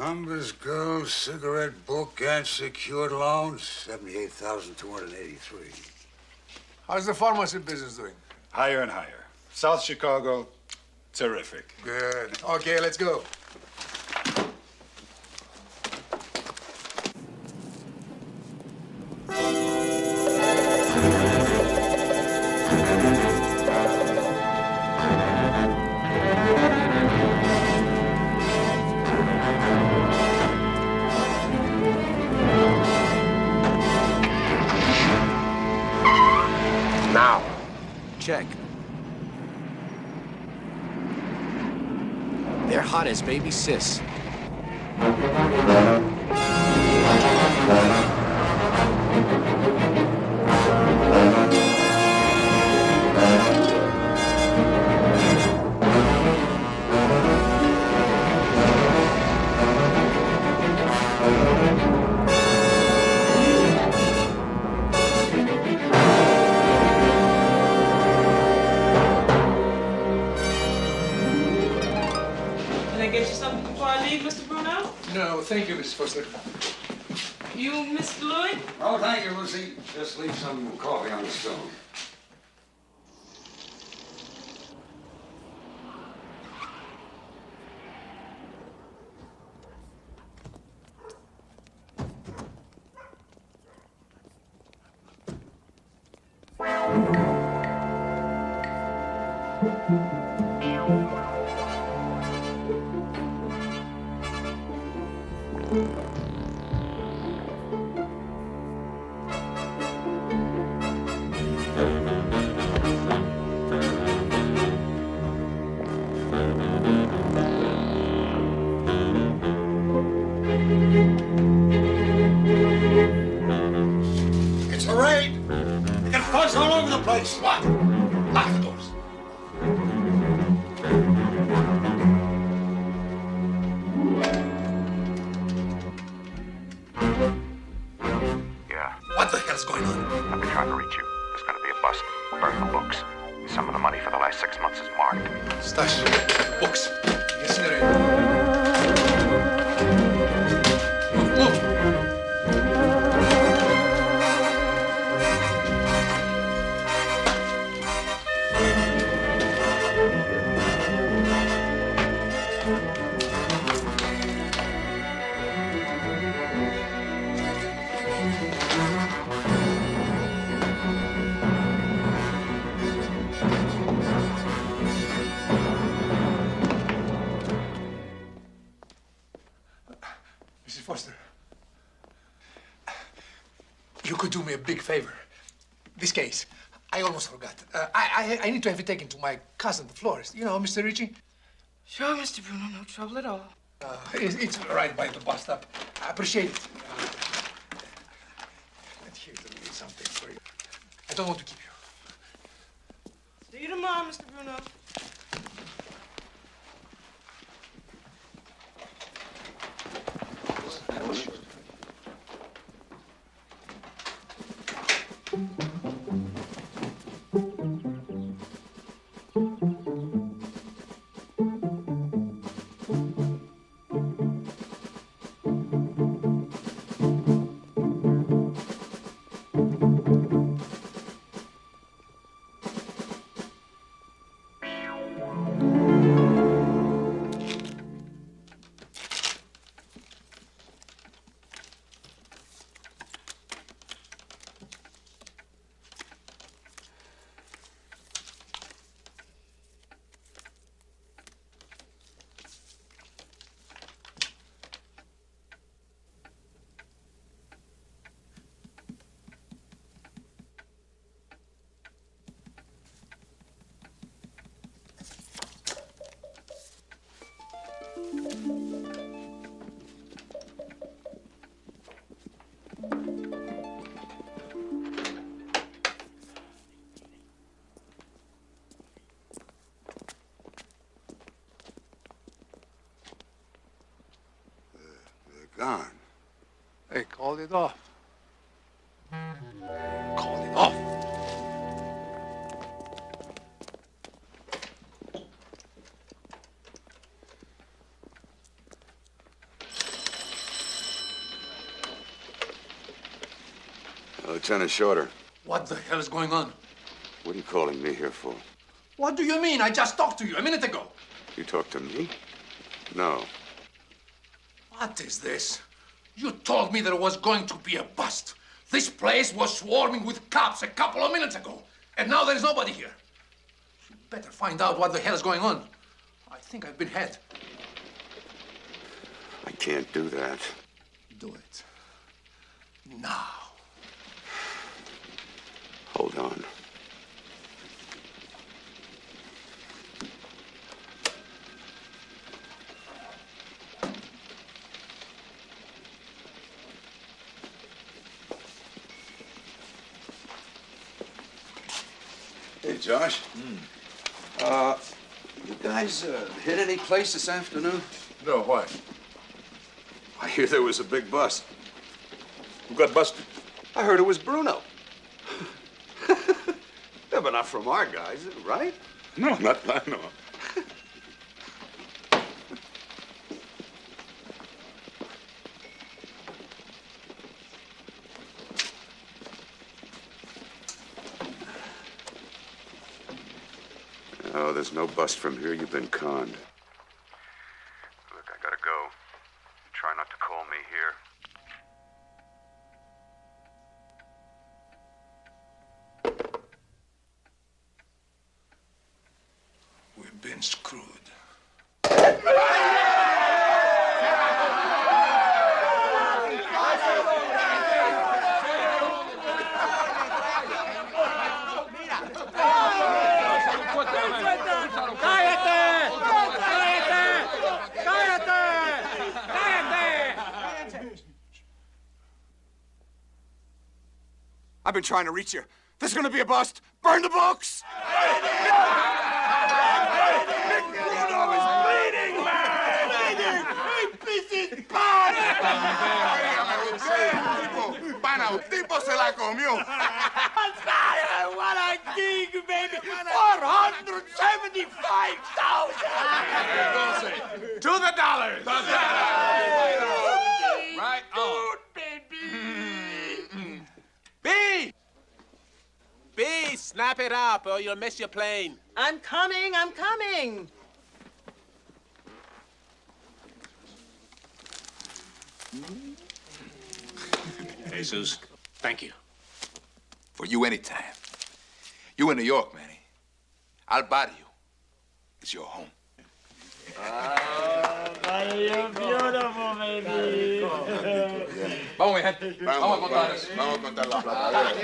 Numbers, girls, cigarette book, and secured loans, 78,283. How's the pharmacy business doing? Higher and higher. South Chicago, terrific. Good. Okay, let's go. Now. Check. They're hot as baby sis. Can I get you something before I leave, Mr. Bruno? No, thank you, Mrs. Foster. You, Mr. Lloyd? Oh, thank you, Lucy. Just leave some coffee on the stove. It's a raid. We got fuzz all over the place. What? Lock the doors. Yeah, What the hell's going on? I've been trying to reach you. There's gonna be a bust. Burn the books. Some of the money for the last 6 months is marked. Stash. Books. Yes, senorita. Move, move. Mrs. Foster, you could do me a big favor. This case, I almost forgot. I need to have it taken to my cousin, the florist. You know, Mr. Ritchie? Sure, Mr. Bruno, no trouble at all. It's right by the bus stop. I appreciate it. And here's something for you. I don't want to keep you. See you tomorrow, Mr. Bruno. Gone. They called it off. Called it off. Lieutenant Shorter, What the hell is going on? what are you calling me here for? What do you mean? I just talked to you a minute ago. You talked to me? No. What is this? You told me there was going to be a bust. This place was swarming with cops a couple of minutes ago, and now there's nobody here. You better find out what the hell is going on. I think I've been had. I can't do that. Do it. Now. Hold on. Hey, Josh. You guys hit any place this afternoon? No, why? I hear there was a big bust. Who got busted? I heard it was Bruno. Yeah, but not from our guys, right? No, not that I know of. Oh, there's no bust from here. You've been conned. Look, I gotta go. Try not to call me here. We've been screwed. I've been trying to reach you. There's gonna be a bust. Burn the books! Pana, un tipo se la comió. What a gig, baby! 475,000! To the dollars! Right on. B, snap it up or you'll miss your plane. I'm coming, I'm coming. Jesus, thank you. For you anytime. You in New York, Manny. I'll body you. It's your home. You're beautiful, baby. Vamos, mi gente. Vamos a contar eso. Vamos a contar la plata.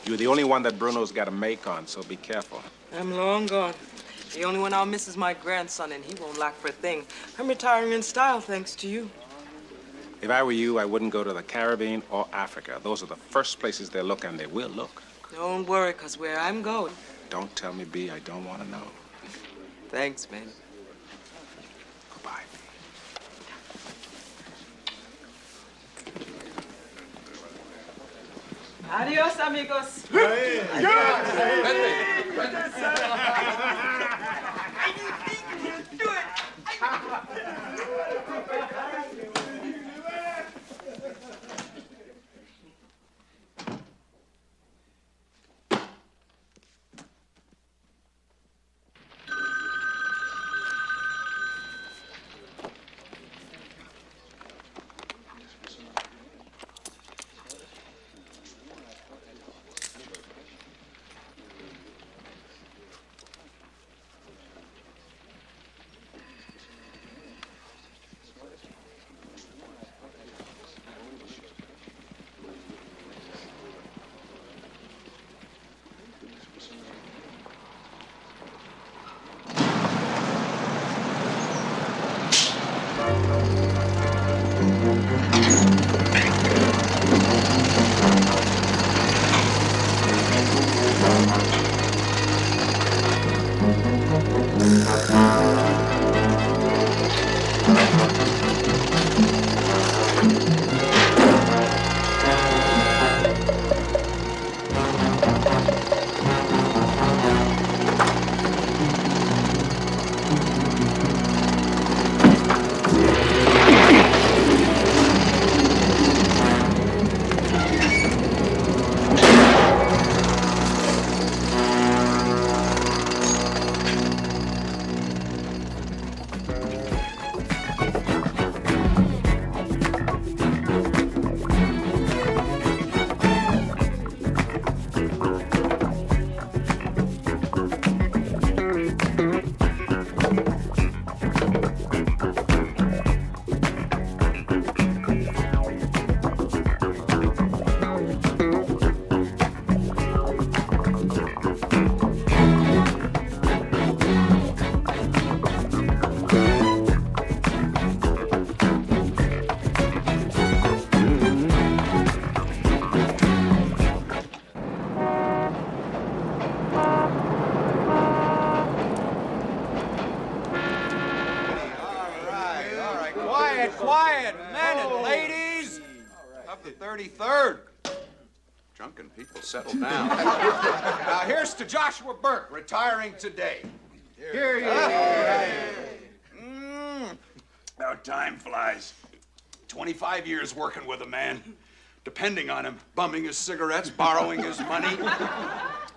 You're the only one that Bruno's got a make on, so be careful. I'm long gone. The only one I'll miss is my grandson, and he won't lack for a thing. I'm retiring in style, thanks to you. If I were you, I wouldn't go to the Caribbean or Africa. Those are the first places they look, and they will look. Don't worry, 'cause where I'm going. Don't tell me, B. I don't want to know. Thanks, man. Goodbye. Adios, amigos. 33rd. Drunken people, settle down. Now, here's to Joshua Burke, retiring today. Here he is. How time flies. 25 years working with a man, depending on him, bumming his cigarettes, borrowing his money.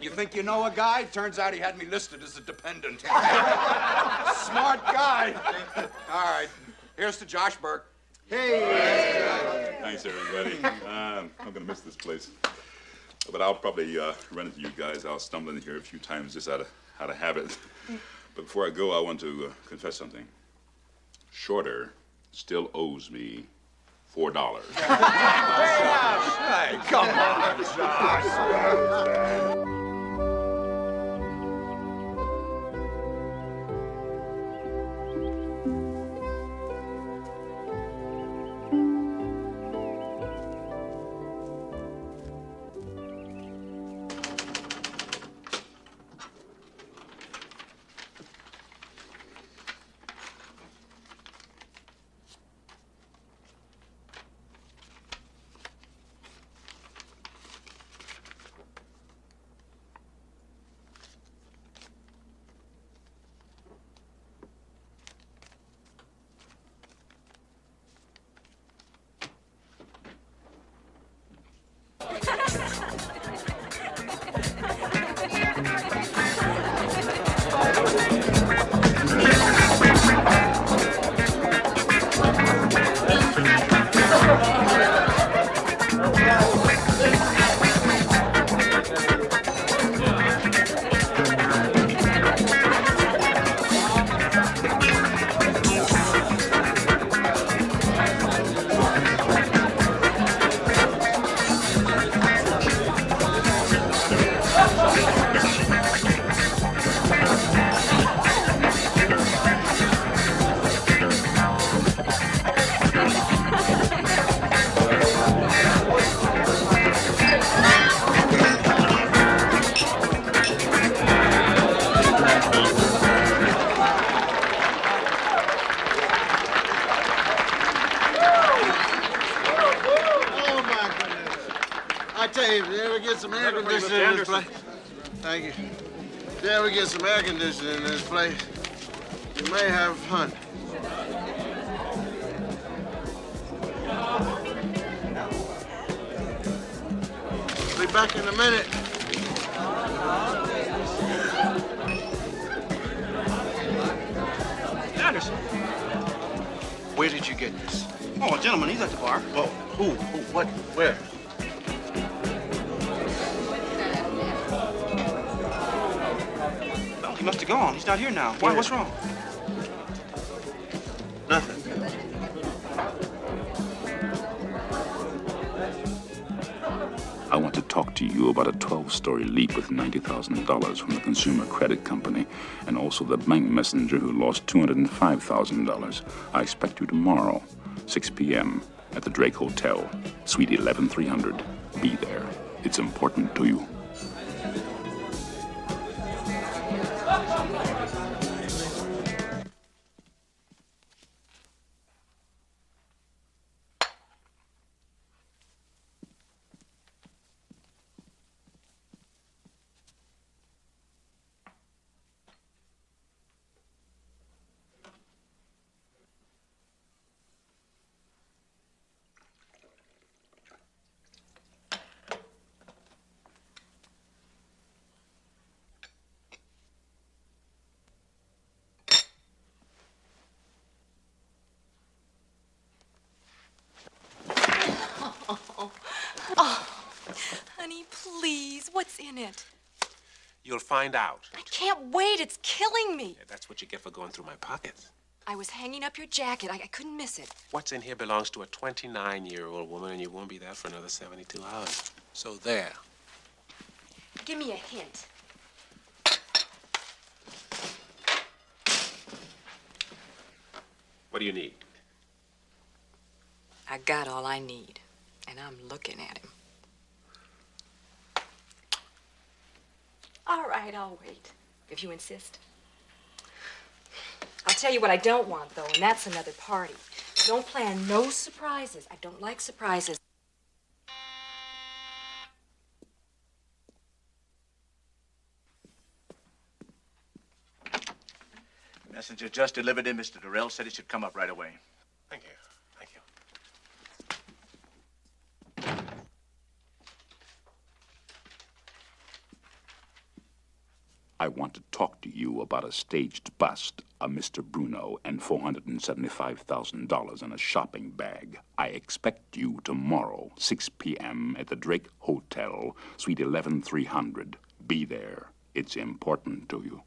You think you know a guy? Turns out he had me listed as a dependent. Smart guy. All right, here's to Josh Burke. Hey. Thanks, everybody. I'm gonna miss this place, but I'll probably run into you guys. I'll stumble in here a few times just out of habit. But before I go, I want to confess something. Shorter still owes me $4. Hey, come on, Josh. Some air conditioning in this place. Thank you. Yeah, we get some air conditioning in this place. You may have fun. Be back in a minute. Anderson. Where did you get this? Oh, gentlemen, he's at the bar. Whoa, who, what, where? He must have gone. He's not here now. Why? What's wrong? Nothing. I want to talk to you about a 12-story leap with $90,000 from the Consumer Credit Company, and also the bank messenger who lost $205,000. I expect you tomorrow, 6 p.m. at the Drake Hotel, Suite 11300. Be there. It's important to you. Honey, please, what's in it? You'll find out. I can't wait. It's killing me. Yeah, that's what you get for going through my pockets. I was hanging up your jacket. I couldn't miss it. What's in here belongs to a 29-year-old woman, and you won't be there for another 72 hours. So there. Give me a hint. What do you need? I got all I need, and I'm looking at him. All right, I'll wait, if you insist. I'll tell you what I don't want, though, and that's another party. Don't plan no surprises. I don't like surprises. Messenger just delivered it. Mr. Durrell said it should come up right away. Thank you. Thank you. I want to talk to you about a staged bust of Mr. Bruno and $475,000 in a shopping bag. I expect you tomorrow, 6 p.m. at the Drake Hotel, Suite 11300. Be there. It's important to you.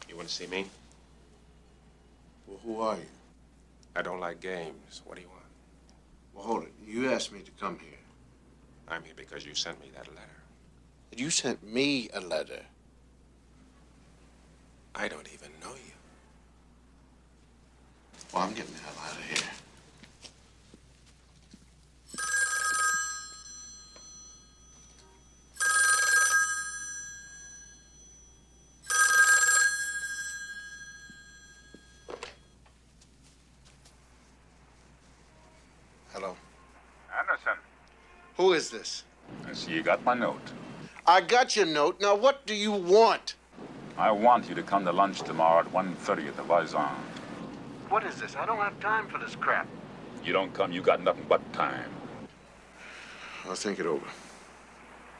You want to see me? Well, who are you? I don't like games. What do you want? Well, hold it. You asked me to come here. I'm here because you sent me that letter. You sent me a letter. I don't even know you. Well, I'm getting the hell out of here. Hello. Anderson. Who is this? I see you got my note. I got your note. Now, what do you want? I want you to come to lunch tomorrow at 1:30 at the Voisin. What is this? I don't have time for this crap. You don't come, you got nothing but time. I'll think it over.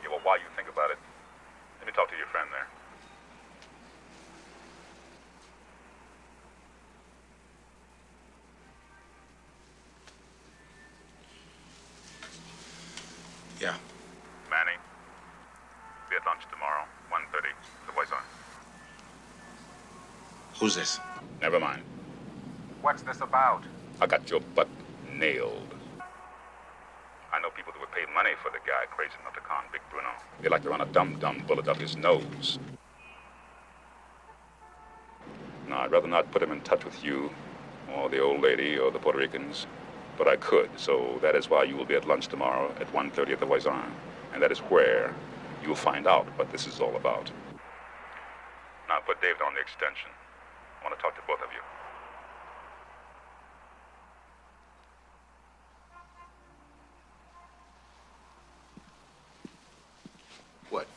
Yeah, well, while you think about it, let me talk to your friend there. Yeah. Manny, be at lunch tomorrow, 1:30, the Voisin. Who's this? Never mind. What's this about? I got your butt nailed. I know people that would pay money for the guy crazy enough to con Big Bruno. They like to run a dum-dum bullet up his nose. No, I'd rather not put him in touch with you, or the old lady, or the Puerto Ricans. But I could, so that is why you will be at lunch tomorrow at 1:30 at the Voisin. And that is where you will find out what this is all about. Now, put David on the extension. I want to talk to both of you. What?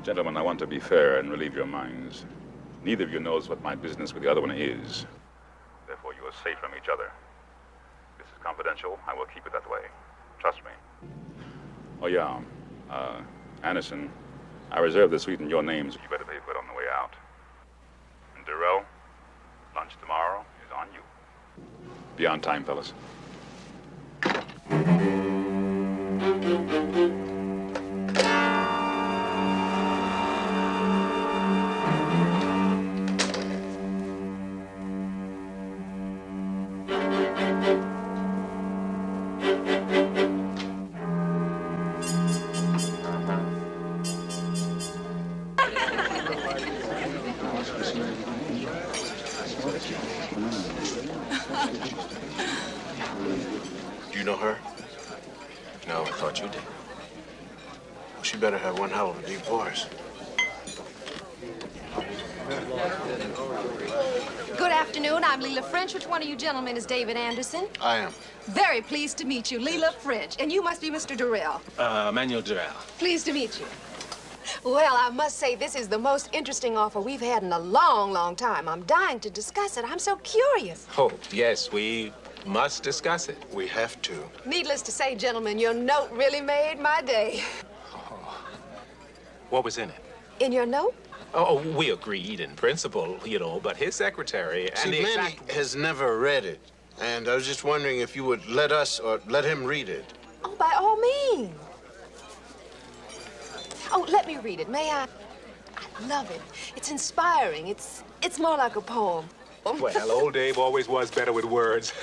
Gentlemen, I want to be fair and relieve your minds. Neither of you knows what my business with the other one is. Therefore, you are safe from each other. This is confidential. I will keep it that way. Trust me. Oh, yeah. Anderson, I reserve the suite in your names. You better pay for it on the way out. And Durrell, lunch tomorrow is on you. Be on time, fellas. Do you know her? No, I thought you did. Well, she better have one hell of a deep voice. Good afternoon. I'm Leela French. Which one of you gentlemen is David Anderson? I am. Very pleased to meet you, Leela French. And you must be Mr. Durrell. Manuel Durrell. Pleased to meet you. Well, I must say, this is the most interesting offer we've had in a long, long time. I'm dying to discuss it. I'm so curious. Oh, yes, we must discuss it. We have to. Needless to say, gentlemen, your note really made my day. What was in it? In your note? Oh, we agreed in principle, you know, but his secretary and See, the Manny has never read it. And I was just wondering if you would let us or let him read it. Oh, by all means. Oh, let me read it, may I? I love it. It's inspiring. It's more like a poem. Well, old Dave always was better with words.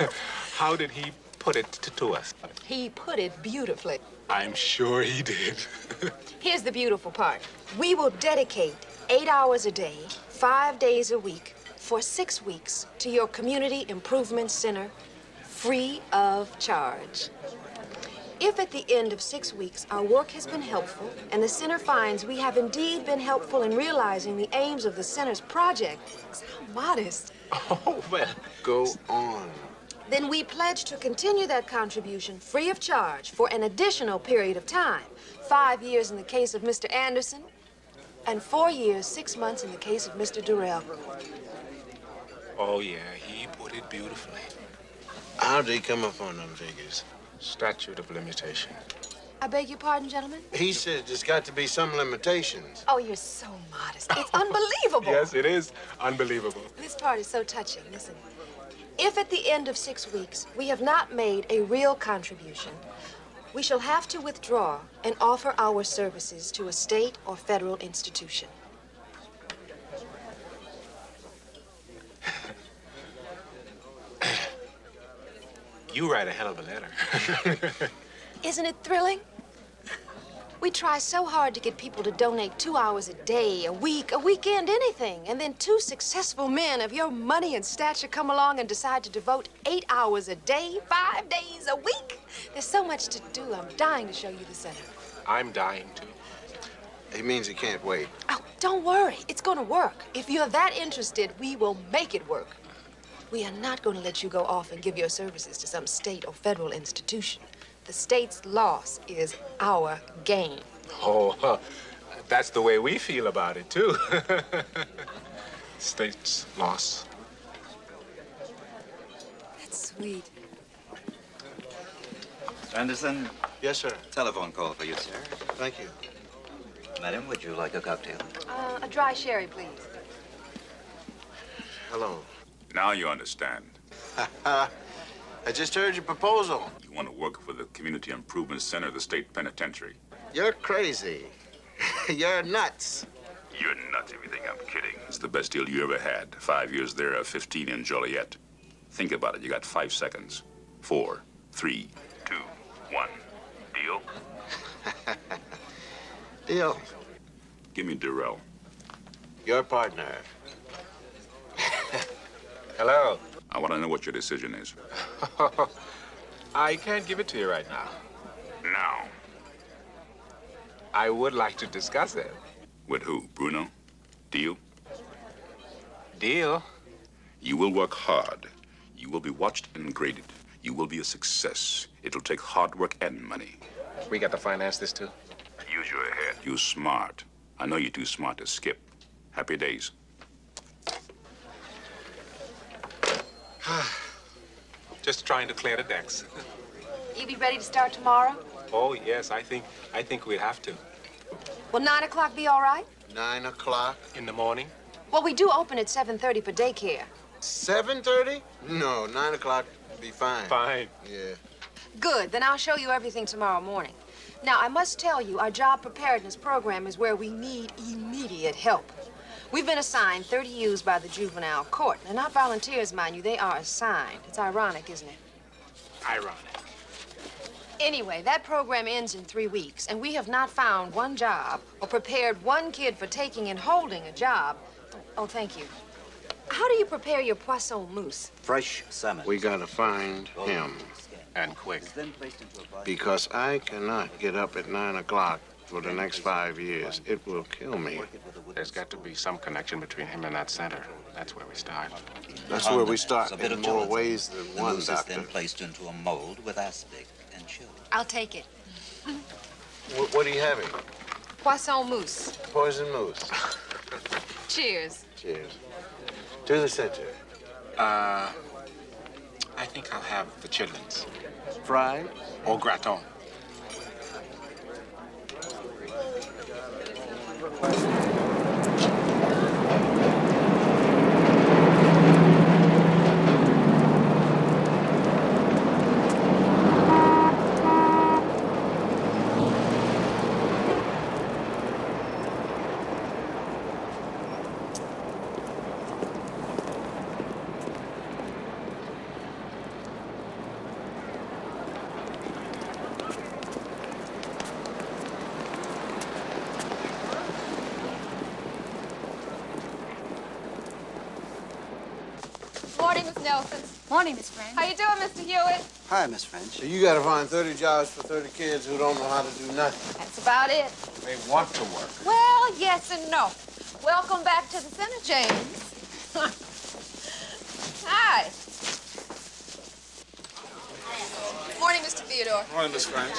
How did he put it to us? He put it beautifully. I'm sure he did. Here's the beautiful part. We will dedicate 8 hours a day, 5 days a week, for 6 weeks to your Community Improvement Center, free of charge. If at the end of 6 weeks our work has been helpful and the center finds we have indeed been helpful in realizing the aims of the center's project, how modest. Oh, well. Go on. Then we pledge to continue that contribution free of charge for an additional period of time. 5 years in the case of Mr. Anderson, and 4 years, 6 months in the case of Mr. Durrell. Oh, yeah, he put it beautifully. How'd he come up on them figures? Statute of limitation. I beg your pardon, gentlemen? He said there's got to be some limitations. Oh, you're so modest. It's unbelievable. Yes, it is unbelievable. This part is so touching. Listen. If at the end of 6 weeks we have not made a real contribution, we shall have to withdraw and offer our services to a state or federal institution. You write a hell of a letter. Isn't it thrilling? We try so hard to get people to donate 2 hours a day, a week, a weekend, anything. And then 2 successful men of your money and stature come along and decide to devote 8 hours a day, 5 days a week. There's so much to do. I'm dying to show you the center. I'm dying to. He means he can't wait. Oh, don't worry. It's going to work. If you're that interested, we will make it work. We are not going to let you go off and give your services to some state or federal institution. The state's loss is our gain. Oh, that's the way we feel about it, too. State's loss. That's sweet. Anderson? Yes, sir. Telephone call for you, sir. Thank you. Madam, would you like a cocktail? A dry sherry, please. Hello. Now you understand. I just heard your proposal. You want to work for the Community Improvement Center of the State Penitentiary. You're crazy. You're nuts. You're nuts if you think I'm kidding. It's the best deal you ever had. 5 years there, 15 in Joliet. Think about it. You got 5 seconds. 4, 3, 2, 1. Deal? Deal. Give me Durrell. Your partner. Hello. I want to know what your decision is. I can't give it to you right now. Now. I would like to discuss it. With who? Bruno? Deal? Deal? You will work hard. You will be watched and graded. You will be a success. It'll take hard work and money. We got to finance this, too? Use your head. You're smart. I know you're too smart to skip. Happy days. Just trying to clear the decks. You be ready to start tomorrow? Oh, yes, I think we'd have to. Will 9 o'clock be all right? 9 o'clock? In the morning? Well, we do open at 7:30 for daycare. 7:30? No, 9 o'clock would be fine. Fine. Yeah. Good, then I'll show you everything tomorrow morning. Now, I must tell you, our job preparedness program is where we need immediate help. We've been assigned 30 youths by the juvenile court. They're not volunteers, mind you, they are assigned. It's ironic, isn't it? Ironic. Anyway, that program ends in 3 weeks, and we have not found one job or prepared one kid for taking and holding a job. Oh, thank you. How do you prepare your poisson mousse? Fresh salmon. We gotta find him. And quick. Because I cannot get up at 9 o'clock for the next 5 years. It will kill me. There's got to be some connection between him and that center. That's where we start. That's where we start in more gelatin. ways than The one, mousse Doctor. is then placed into a mold with aspic and chilled. I'll take it. What are you having? Poisson mousse. Poison mousse. Cheers. Cheers. To the center. I think I'll have the chitlins. Fried? Or gratin. Morning, Miss Nelson. Morning, Miss French. How you doing, Mr. Hewitt? Hi, Miss French. You gotta find 30 jobs for 30 kids who don't know how to do nothing. That's about it. They want to work. Well, yes and no. Welcome back to the center, James. Hi. Morning, Mr. Theodore. Morning, Miss French.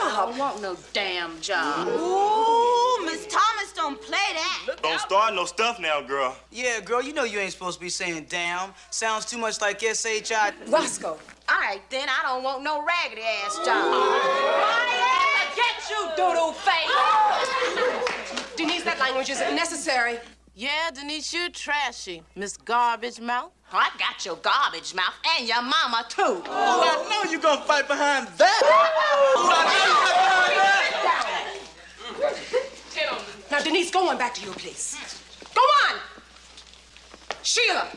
I don't want no damn job. Ooh, Miss Thomas don't play that. Don't start no stuff now, girl. Yeah, girl, you know you ain't supposed to be saying damn. Sounds too much like S-H-I. Roscoe. All right, then I don't want no raggedy-ass job. Quiet! Get you, doodle face! Denise, that language isn't necessary. Yeah, Denise, you're trashy, Miss Garbage Mouth. I got your garbage mouth and your mama, too. Oh, I know you're gonna fight behind that. Now, Denise, go on back to your place. Go on! Sheila,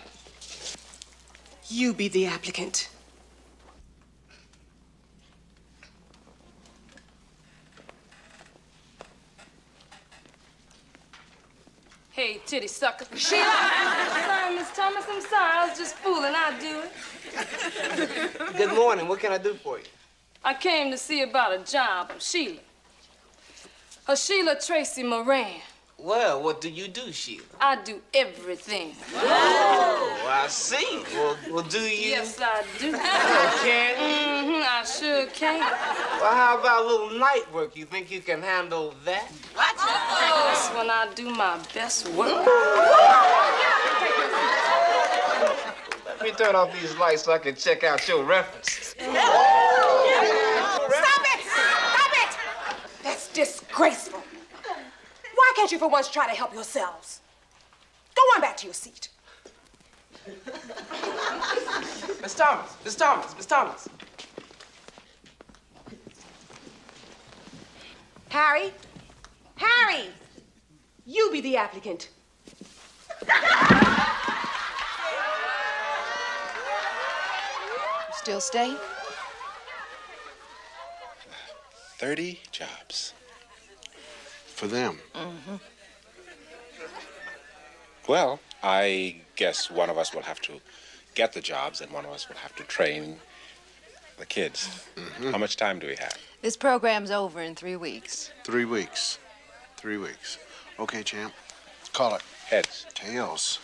you be the applicant. Hey, titty sucker. Sheila! Sorry, Miss Thomas, I'm sorry. I was just fooling. I'll do it. Good morning. What can I do for you? I came to see about a job. I'm Sheila. Sheila Tracy Moran. Well, what do you do, Sheila? I do everything. Oh, I see. Well, do you? Yes, I do. Can you? I sure can. Well, how about a little night work? You think you can handle that? That's when I do my best work. Let me turn off these lights so I can check out your references. Stop it! Stop it! That's disgraceful. Why can't you for once try to help yourselves? Go on back to your seat. Miss Thomas, Miss Thomas, Miss Thomas. Harry, Harry, you be the applicant. Still stay? 30 jobs. For them. Mm-hmm. Well, I guess one of us will have to get the jobs and one of us will have to train the kids. Mm-hmm. How much time do we have? This program's over in 3 weeks. 3 weeks. 3 weeks. Okay, champ. Call it. Heads. Tails.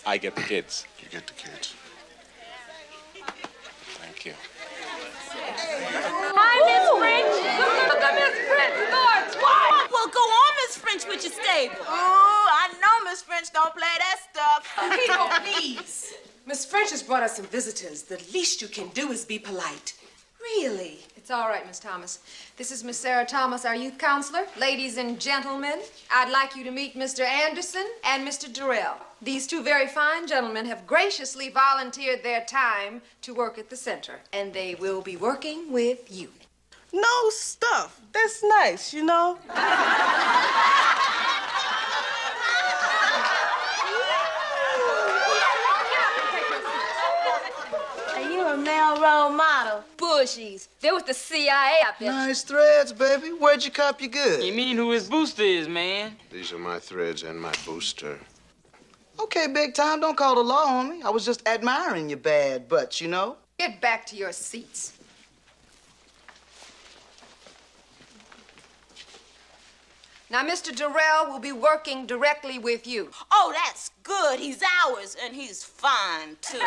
I get the kids. You get the kids. Thank you. Hi, Miss French. Look at Miss French. Lord, what? Well, go on, Miss French, with your stable. Ooh, I know Miss French don't play that stuff. People, please. Miss French has brought us some visitors. The least you can do is be polite. Really? It's all right, Miss Thomas. This is Miss Sarah Thomas, our youth counselor. Ladies and gentlemen, I'd like you to meet Mr. Anderson and Mr. Durrell. These two very fine gentlemen have graciously volunteered their time to work at the center, and they will be working with you. No stuff. That's nice, you know? Are you a male role model? Bushies. They was the CIA, I bet. Nice threads, baby. Where'd you cop your goods? You mean who his booster is, man? These are my threads and my booster. Okay, big time, don't call the law on me. I was just admiring your bad butts, you know? Get back to your seats. Now, Mr. Durrell will be working directly with you. Oh, that's good. He's ours, and he's fine, too.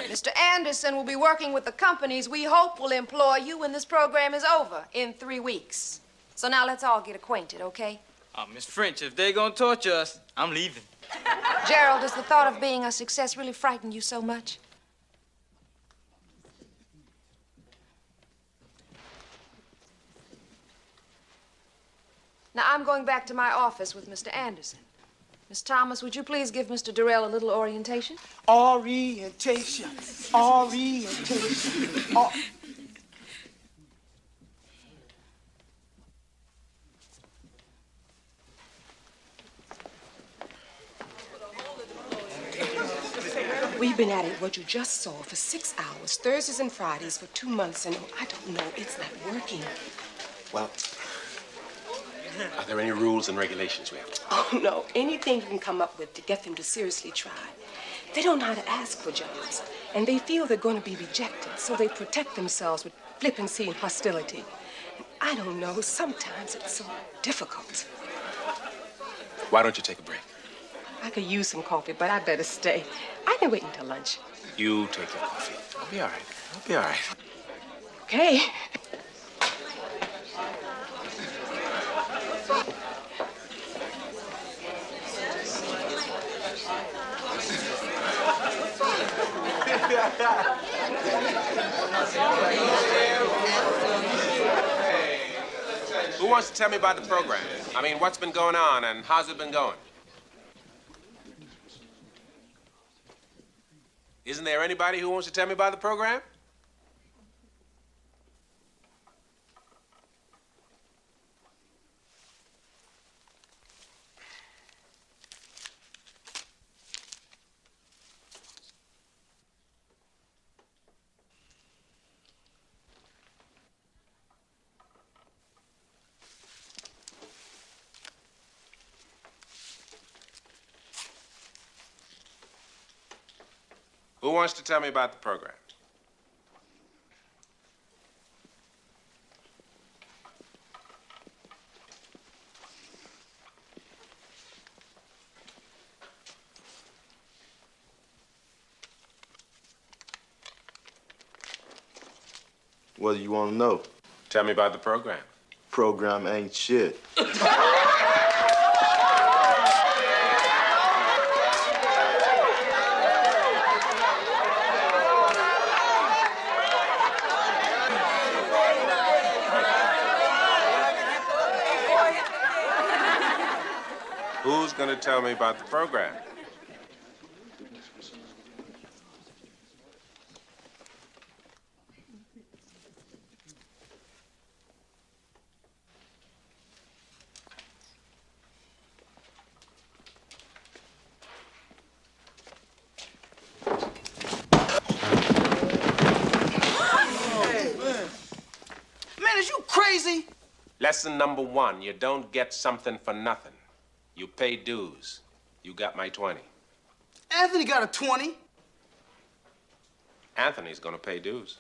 Mr. Anderson will be working with the companies we hope will employ you when this program is over in 3 weeks. So now let's all get acquainted, okay? Miss French, if they're gonna torture us, I'm leaving. Gerald, does the thought of being a success really frighten you so much? Now, I'm going back to my office with Mr. Anderson. Miss Thomas, would you please give Mr. Durrell a little orientation? Orientation. Orientation. We've been at it, what you just saw, for 6 hours, Thursdays and Fridays for 2 months, and I don't know, it's not working. Well, are there any rules and regulations we have to? Oh, no, anything you can come up with to get them to seriously try. They don't know how to ask for jobs, and they feel they're going to be rejected, so they protect themselves with flippancy and hostility. And I don't know, sometimes it's so difficult. Why don't you take a break? I could use some coffee, but I better stay. I can wait until lunch. You take your coffee. I'll be all right. I'll be all right. Okay. Who wants to tell me about the program? I mean, what's been going on and how's it been going? Isn't there anybody who wants to tell me about the program? Who wants to tell me about the program? What do you want to know? Tell me about the program. Program ain't shit. Who's going to tell me about the program? Man, is you crazy? Lesson number 1, you don't get something for nothing. You pay dues. You got my 20. Anthony got a 20. Anthony's gonna pay dues.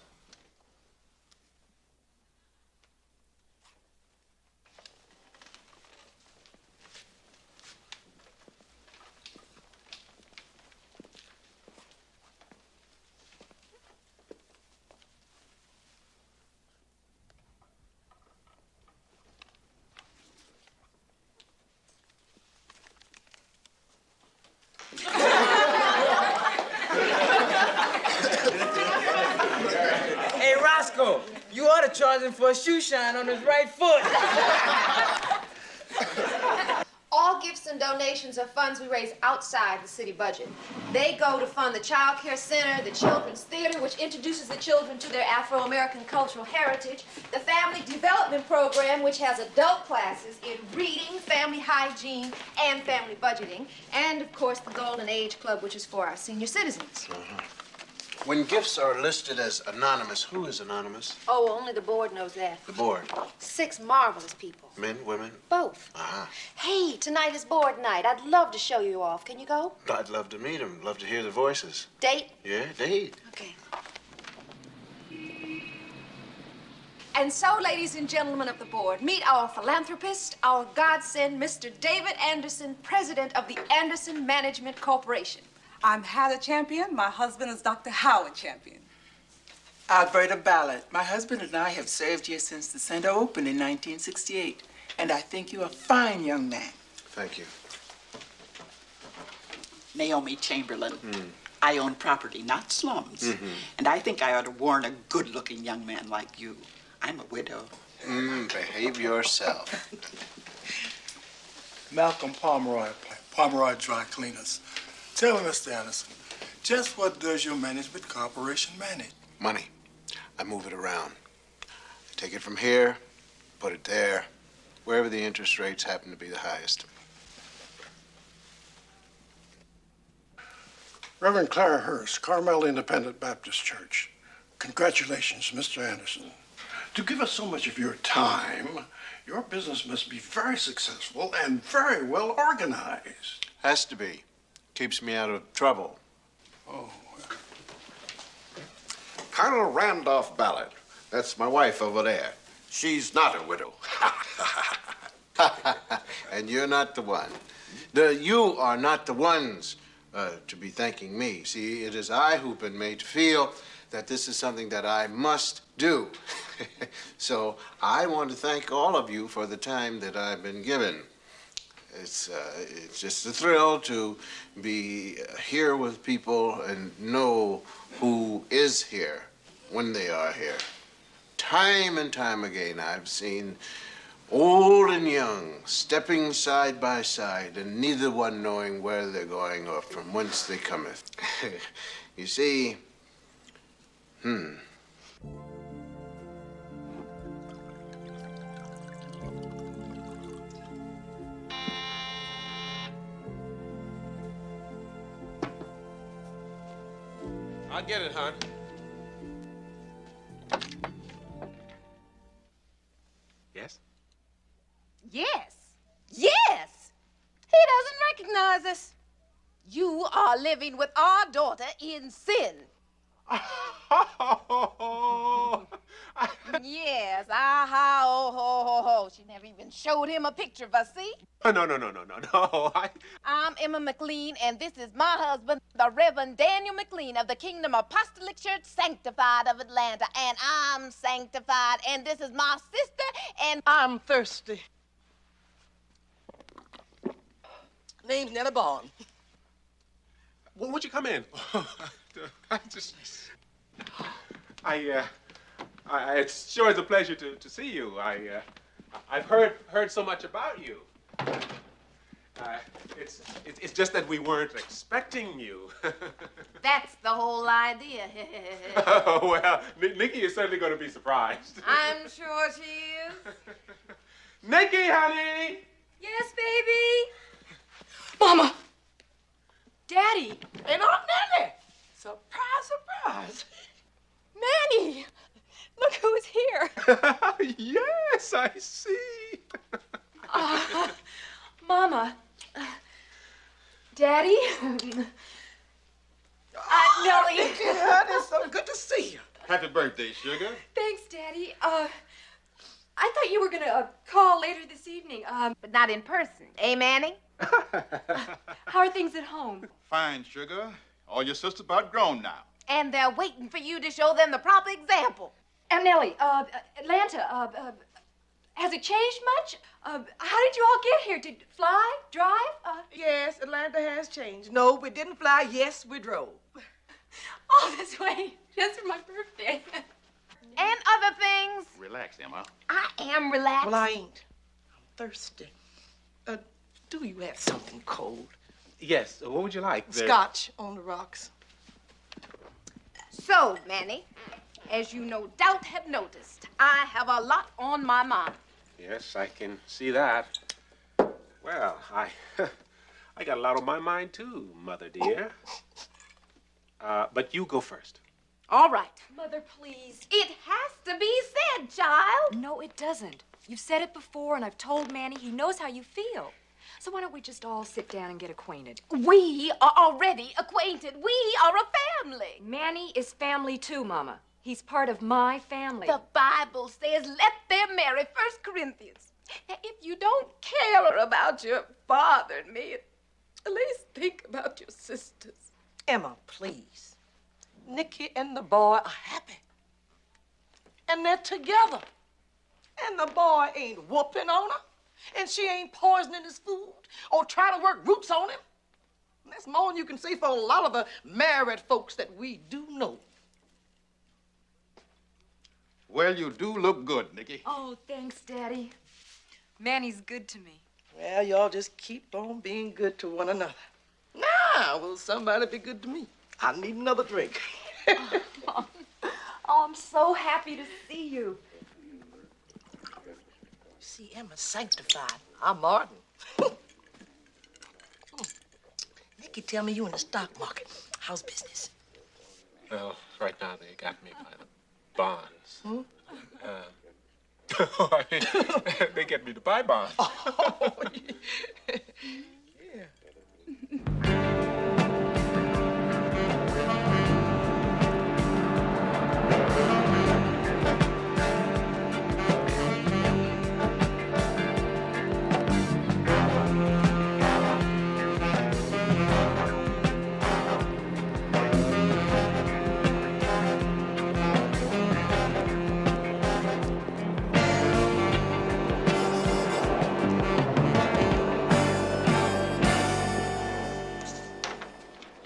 Hey, Roscoe, you ought to charge him for a shoe shine on his right foot. All gifts and donations are funds we raise outside the city budget. They go to fund the Child Care Center, the Children's Theater, which introduces the children to their Afro-American cultural heritage, the Family Development Program, which has adult classes in reading, family hygiene, and family budgeting, and, of course, the Golden Age Club, which is for our senior citizens. When gifts are listed as anonymous, who is anonymous? Oh, only the board knows that. The board. 6 marvelous people. Men, women? Both. Uh-huh. Hey, tonight is board night. I'd love to show you off. Can you go? I'd love to meet them. Love to hear their voices. Date? Yeah, date. Okay. And so, ladies and gentlemen of the board, meet our philanthropist, our godsend, Mr. David Anderson, president of the Anderson Management Corporation. I'm Hattie Champion. My husband is Dr. Howard Champion. Alberta Ballard. My husband and I have served here since the center opened in 1968, and I think you're a fine young man. Thank you. Naomi Chamberlain. I own property, not slums. And I think I ought to warn a good-looking young man like you. I'm a widow. Behave yourself. Malcolm Pomeroy, Pomeroy Dry Cleaners. Tell me, Mr. Anderson, just what does your management corporation manage? Money. I move it around. I take it from here, put it there, wherever the interest rates happen to be the highest. Reverend Clara Hurst, Carmel Independent Baptist Church. Congratulations, Mr. Anderson. To give us so much of your time, your business must be very successful and very well organized. Has to be. Keeps me out of trouble. Oh. Colonel Randolph Ballard. That's my wife over there. She's not a widow. And you're not the one. You are not the ones to be thanking me. See, it is I who've been made to feel that this is something that I must do. So I want to thank all of you for the time that I've been given. It's just a thrill to be here with people and know who is here when they are here. Time and time again, I've seen old and young stepping side by side, and neither one knowing where they're going or from whence they cometh. You see, I'll get it, hon. Yes? Yes. Yes. He doesn't recognize us. You are living with our daughter in sin. Yes, aha, oh, ho, ho, ho. She never even showed him a picture of us, see? Oh, no. I'm Emma McLean, and this is my husband, the Reverend Daniel McLean of the Kingdom Apostolic Church Sanctified of Atlanta. And I'm sanctified, and this is my sister, and I'm thirsty. Name's Nellie Bond. Well, won't you come in? It sure is a pleasure to see you. I've heard so much about you. It's just that we weren't expecting you. That's the whole idea. Oh, well, Nikki is certainly going to be surprised. I'm sure she is. Nikki, honey! Yes, baby? Mama! Daddy! And Aunt Nellie. Surprise, surprise. Manny! Look who's here. Yes, I see. Mama. Daddy? Nellie. It's so good to see you. Happy birthday, sugar. Thanks, Daddy. I thought you were gonna call later this evening. But not in person. Eh, Manny? How are things at home? Fine, sugar. All your sisters about grown now. And they're waiting for you to show them the proper example. Nellie, Atlanta, has it changed much? How did you all get here? Did fly, drive? Yes, Atlanta has changed. No, we didn't fly. Yes, we drove. All this way, just for my birthday. And other things. Relax, Emma. I am relaxed. Well, I ain't. I'm thirsty. Do you have something cold? Yes, what would you like? Scotch on the rocks. So, Manny, as you no doubt have noticed, I have a lot on my mind. Yes, I can see that. Well, I got a lot on my mind too, Mother dear. But you go first. All right. Mother, please. It has to be said, child. No, it doesn't. You've said it before, and I've told Manny. He knows how you feel. So why don't we just all sit down and get acquainted? We are already acquainted. We are a family. Manny is family too, Mama. He's part of my family. The Bible says, let them marry, 1 Corinthians. Now, if you don't care about your father and me, at least think about your sisters. Emma, please. Nikki and the boy are happy. And they're together. And the boy ain't whooping on her. And she ain't poisoning his food or trying to work roots on him. That's more than you can say for a lot of the married folks that we do know. Well, you do look good, Nikki. Oh, thanks, Daddy. Manny's good to me. Well, y'all just keep on being good to one another. Now, will somebody be good to me? I need another drink. Oh, I'm so happy to see you. See, Emma's sanctified. I'm Martin. Nikki, tell me you in the stock market. How's business? Well, right now they got me by the bonds. Hmm? I mean, they get me to buy bonds.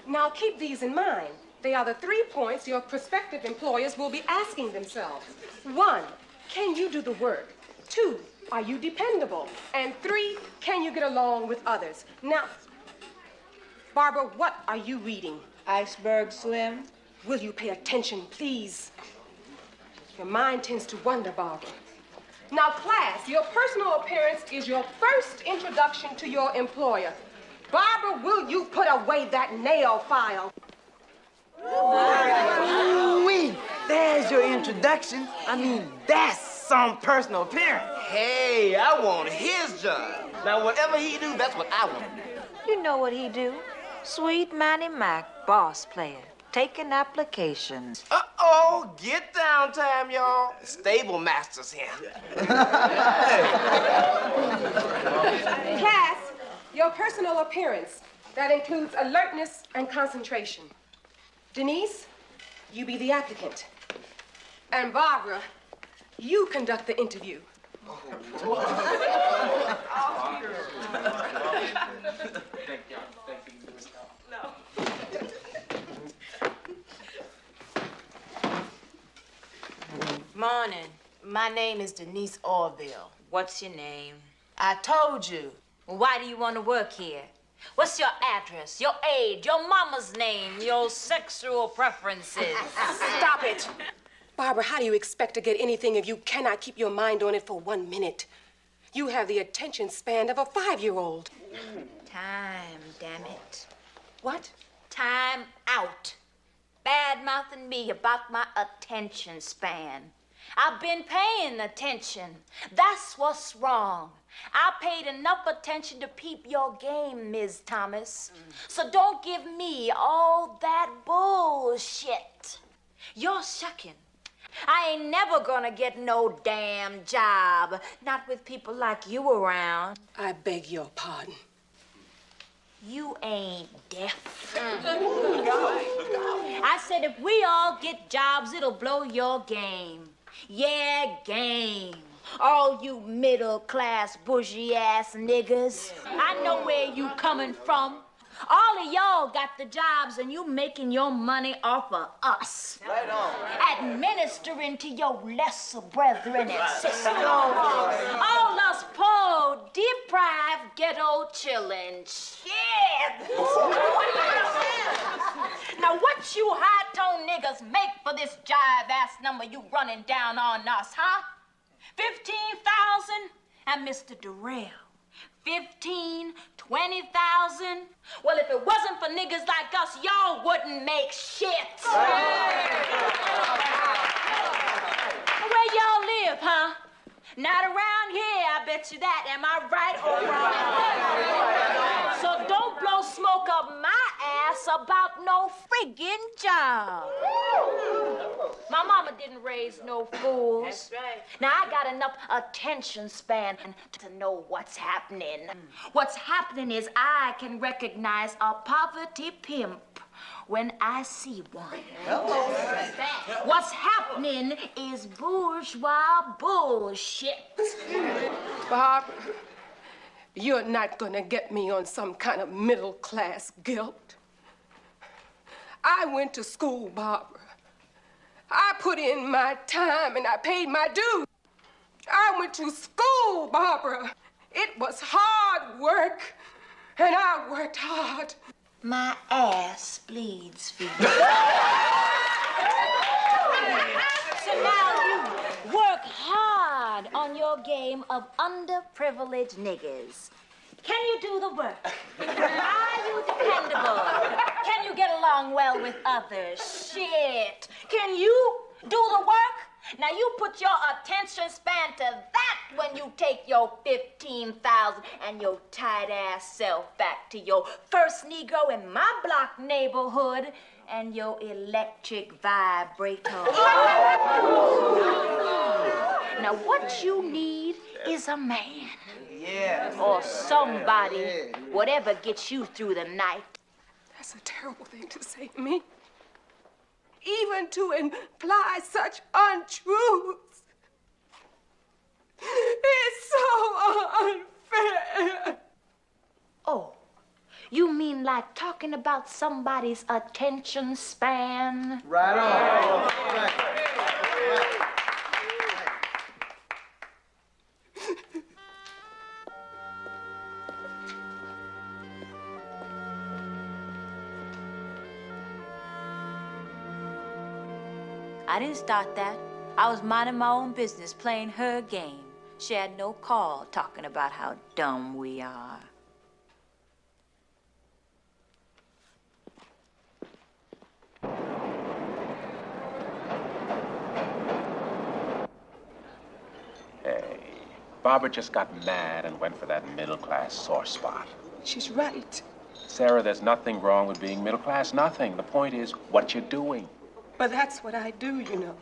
Now keep these in mind. They are the 3 points your prospective employers will be asking themselves. 1, can you do the work? 2, are you dependable? And 3, can you get along with others? Now, Barbara, what are you reading? Iceberg Slim. Will you pay attention, please? Your mind tends to wander, Barbara. Now, class, your personal appearance is your first introduction to your employer. Barbara, will you put away that nail file? Ooh-wee, there's your introduction. I mean, that's some personal appearance. Hey, I want his job. Now, whatever he do, that's what I want to do. You know what he do? Sweet Manny Mac, boss player, taking applications. Uh-oh, get downtime, y'all. Stable master's here. Class, your personal appearance. That includes alertness and concentration. Denise, you be the applicant. And Barbara, you conduct the interview. Morning. My name is Denise Orville. What's your name? I told you. Well, why do you want to work here? What's your address, your age, your mama's name, your sexual preferences? Stop it. Barbara, how do you expect to get anything if you cannot keep your mind on it for 1 minute? You have the attention span of a 5-year-old. Time, damn it. What? Time out. Bad-mouthing me about my attention span. I've been paying attention. That's what's wrong. I paid enough attention to peep your game, Ms. Thomas. So don't give me all that bullshit. You're shucking. I ain't never gonna get no damn job. Not with people like you around. I beg your pardon. You ain't deaf. I said if we all get jobs, it'll blow your game. Yeah, game. All you middle-class, bougie-ass niggas. I know where you coming from. All of y'all got the jobs and you making your money off of us. Right on. Administering to your lesser brethren and sisters. All us poor, deprived, ghetto chillin'. Shit! Now what you high-tone niggas make for this jive-ass number you running down on us, huh? 15,000? And Mr. Durrell, 15, 20,000? Well, if it wasn't for niggas like us, y'all wouldn't make shit. Where y'all live, huh? Not around here, I bet you that. Am I right or wrong? So don't blow smoke up my ass about no friggin' job. My mama didn't raise no fools. That's right. Now, I got enough attention span to know what's happening. What's happening is I can recognize a poverty pimp when I see one. What's happening is bourgeois bullshit. Barbara, you're not gonna get me on some kind of middle-class guilt. I went to school, Barbara. I put in my time and I paid my dues. I went to school, Barbara. It was hard work, and I worked hard. My ass bleeds for you. So now you work hard on your game of underprivileged niggas. Can you do the work? Are you dependable? Can you get along well with others? Shit. Can you do the work? Now you put your attention span to that when you take your 15,000 and your tight-ass self back to your first Negro in my block neighborhood and your electric vibrator. Now what you need is a man. Yeah. Or somebody, whatever gets you through the night. That's a terrible thing to say to me. Even to imply such untruths. It's so unfair. Oh, you mean like talking about somebody's attention span? Right on. I didn't start that. I was minding my own business, playing her game. She had no call talking about how dumb we are. Hey, Barbara just got mad and went for that middle-class sore spot. She's right. Sarah, there's nothing wrong with being middle class, nothing. The point is what you're doing. But that's what I do, you know.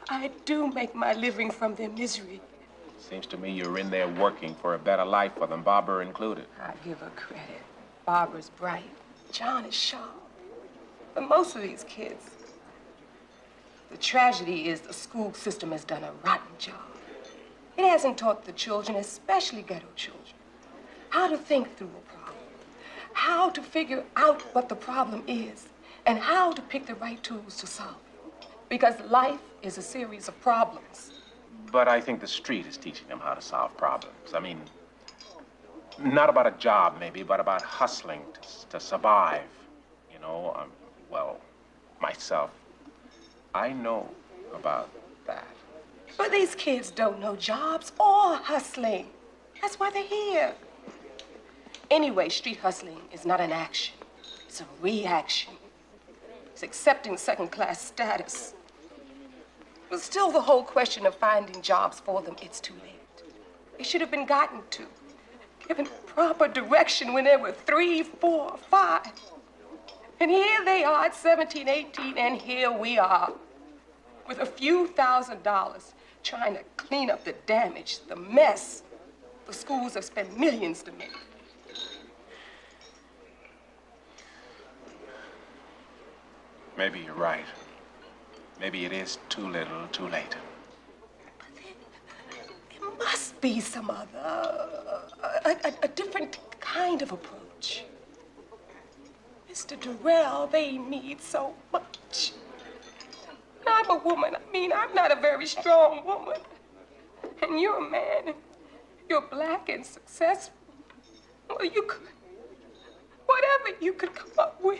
I do make my living from their misery. Seems to me you're in there working for a better life for them, Barbara included. I give her credit. Barbara's bright. John is sharp. But most of these kids, the tragedy is the school system has done a rotten job. It hasn't taught the children, especially ghetto children, how to think through a problem, how to figure out what the problem is, and how to pick the right tools to solve it. Because life is a series of problems. But I think the street is teaching them how to solve problems. I mean, not about a job, maybe, but about hustling to survive. You know, well, myself, I know about that. But these kids don't know jobs or hustling. That's why they're here. Anyway, street hustling is not an action. It's a reaction. It's accepting second-class status. But still the whole question of finding jobs for them, it's too late. They should have been gotten to, given proper direction when they were 3, 4, 5. And here they are at 17, 18, and here we are with a few $1,000s trying to clean up the damage, the mess the schools have spent millions to make. Maybe you're right. Maybe it is too little, too late. There must be some other, a different kind of approach. Mr. Durrell, they need so much. I'm a woman. I mean, I'm not a very strong woman. And you're a man, and you're black and successful. Well, you could, whatever you could come up with.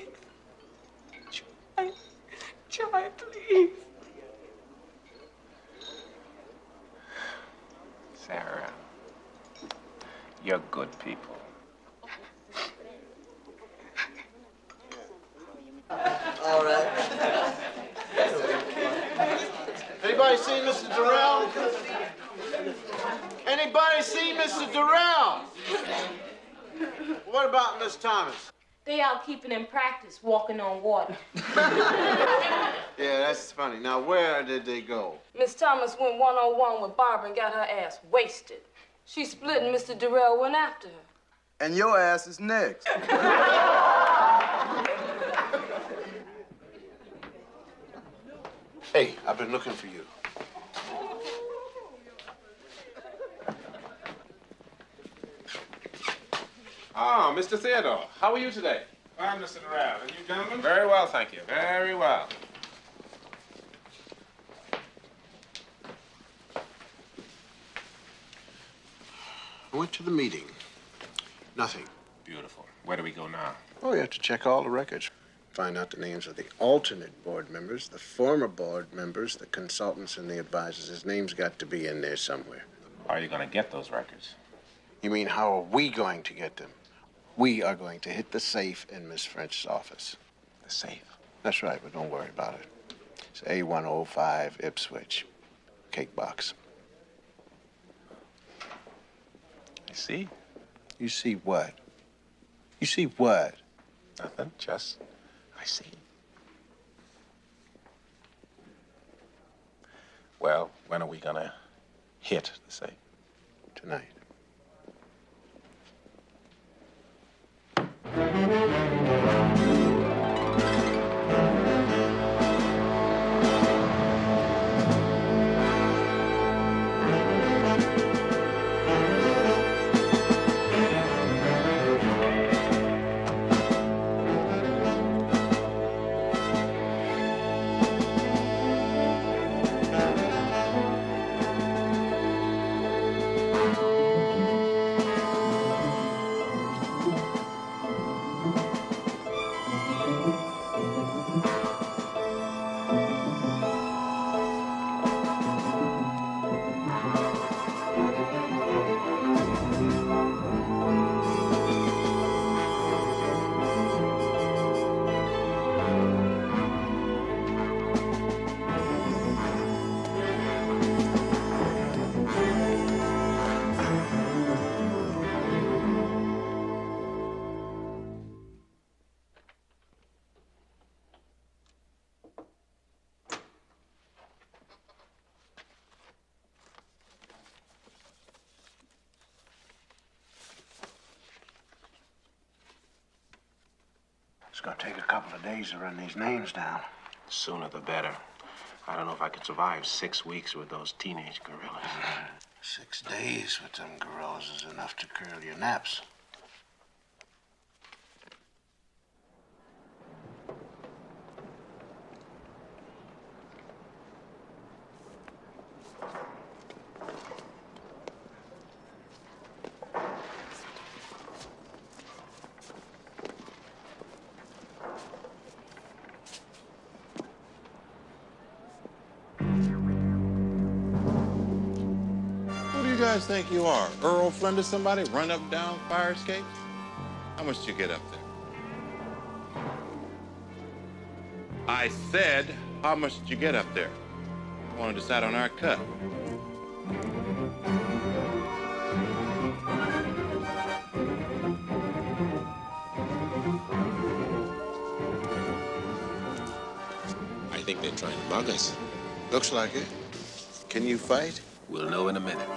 Try, please. Sarah, you're good people. All right. Anybody seen Mr. Durrell? Anybody seen Mr. Durrell? What about Miss Thomas? They out keeping in practice, walking on water. Yeah, That's funny. Now, where did they go? Miss Thomas went one-on-one with Barbara and got her ass wasted. She split and Mr. Durrell went after her. And your ass is next. Hey, I've been looking for you. Ah, Mr. Theodore, how are you today? Fine, Mr. Durrell. And you gentlemen? Very well, thank you. Very well. I went to the meeting. Nothing. Beautiful. Where do we go now? Oh, you have to check all the records. Find out the names of the alternate board members, the former board members, the consultants, and the advisors. His name's got to be in there somewhere. How are you going to get those records? You mean, how are we going to get them? We are going to hit the safe in Miss French's office. The safe? That's right, but don't worry about it. It's A105 Ipswich. Cake box. I see. You see what? You see what? Nothing, just I see. Well, when are we gonna hit the safe? Tonight. It's gonna take a couple of days to run these names down. The sooner the better. I don't know if I could survive 6 weeks with those teenage gorillas. 6 days with them gorillas is enough to curl your naps. Who do you guys think you are? Earl Flinders, somebody run up and down fire escapes? How much did you get up there? I said, how much did you get up there? I want to decide on our cut. I think they're trying to mug us. Looks like it. Can you fight? We'll know in a minute.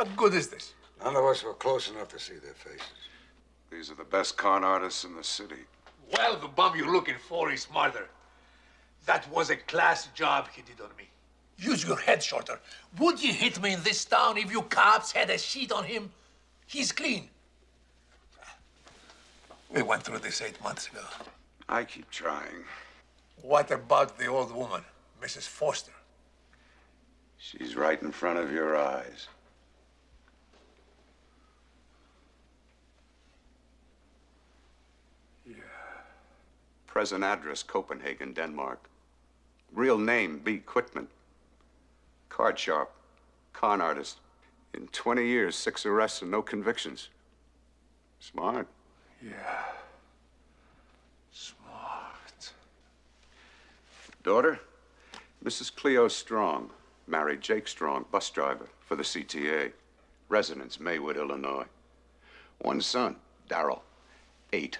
What good is this? None of us were close enough to see their faces. These are the best con artists in the city. Well, the bum you're looking for is smarter. That was a class job he did on me. Use your head, Shorter. Would you hit me in this town if you cops had a sheet on him? He's clean. We went through this 8 months ago. I keep trying. What about the old woman, Mrs. Foster? She's right in front of your eyes. Yeah. Present address, Copenhagen, Denmark. Real name, B. Quitman. Card sharp. Con artist. In 20 years, 6 arrests and no convictions. Smart. Yeah. Smart. Daughter, Mrs. Cleo Strong. Married Jake Strong, bus driver for the CTA. Residence, Maywood, Illinois. One son, Darrell, 8.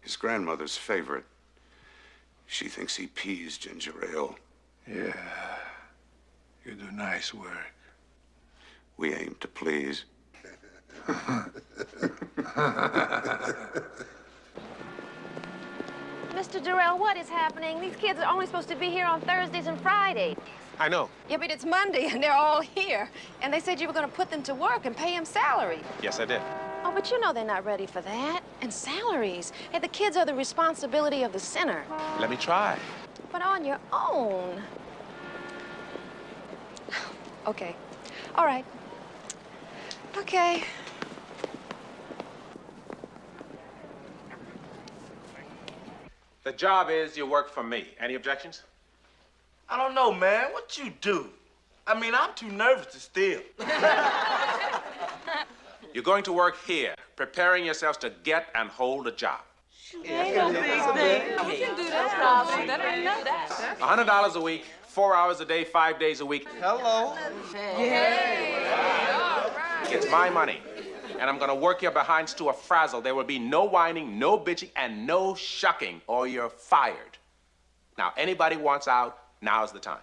His grandmother's favorite. She thinks he pees ginger ale. Yeah. You do nice work. We aim to please. Mr. Durrell, what is happening? These kids are only supposed to be here on Thursdays and Fridays. I know. Yeah, but it's Monday and they're all here. And they said you were going to put them to work and pay them salary. Yes, I did. Oh, but you know they're not ready for that. And salaries. Hey, the kids are the responsibility of the center. Let me try. But on your own. Okay. All right. Okay. The job is you work for me. Any objections? I don't know, man. What you do? I mean, I'm too nervous to steal. You're going to work here, preparing yourselves to get and hold a job. Ain't no big thing. We can do that. That ain't nothing. $100 a week, 4 hours a day, 5 days a week. Hello. It's my money. And I'm gonna work your behinds to a frazzle. There will be no whining, no bitching, and no shucking, or you're fired. Now, anybody wants out, now's the time.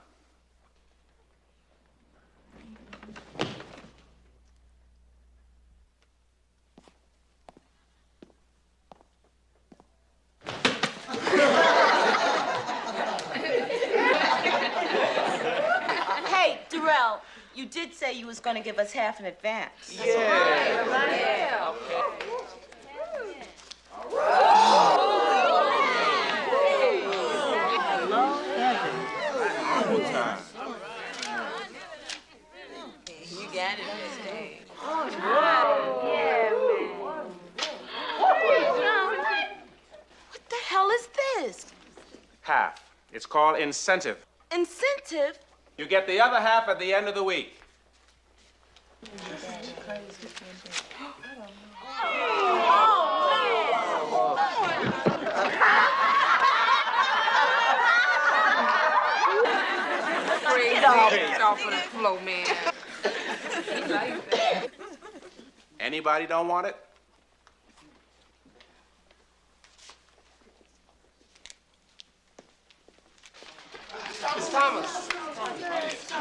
Hey, Durrell, you did say you was going to give us half in advance. Yeah. You got it, Miss. What the hell is this? Half. It's called incentive. Incentive? You get the other half at the end of the week. Get off of the floor, man. Anybody don't want it? Miss Thomas.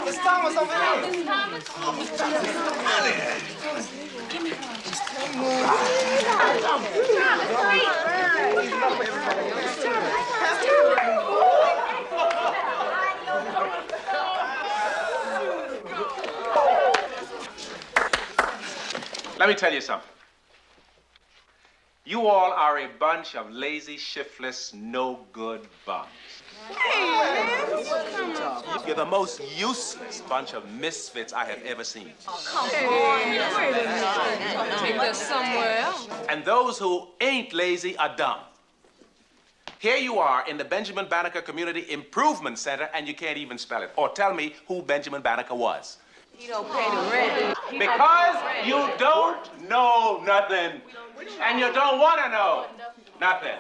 Miss Thomas over there. Miss Thomas. Let me tell you something. You all are a bunch of lazy, shiftless, no-good bums. You're the most useless bunch of misfits I have ever seen. Come on, wait a minute. Take that somewhere else. And those who ain't lazy are dumb. Here you are in the Benjamin Banneker Community Improvement Center, and you can't even spell it. Or tell me who Benjamin Banneker was. You don't pay the rent. Because you don't know nothing. And you don't want to know nothing.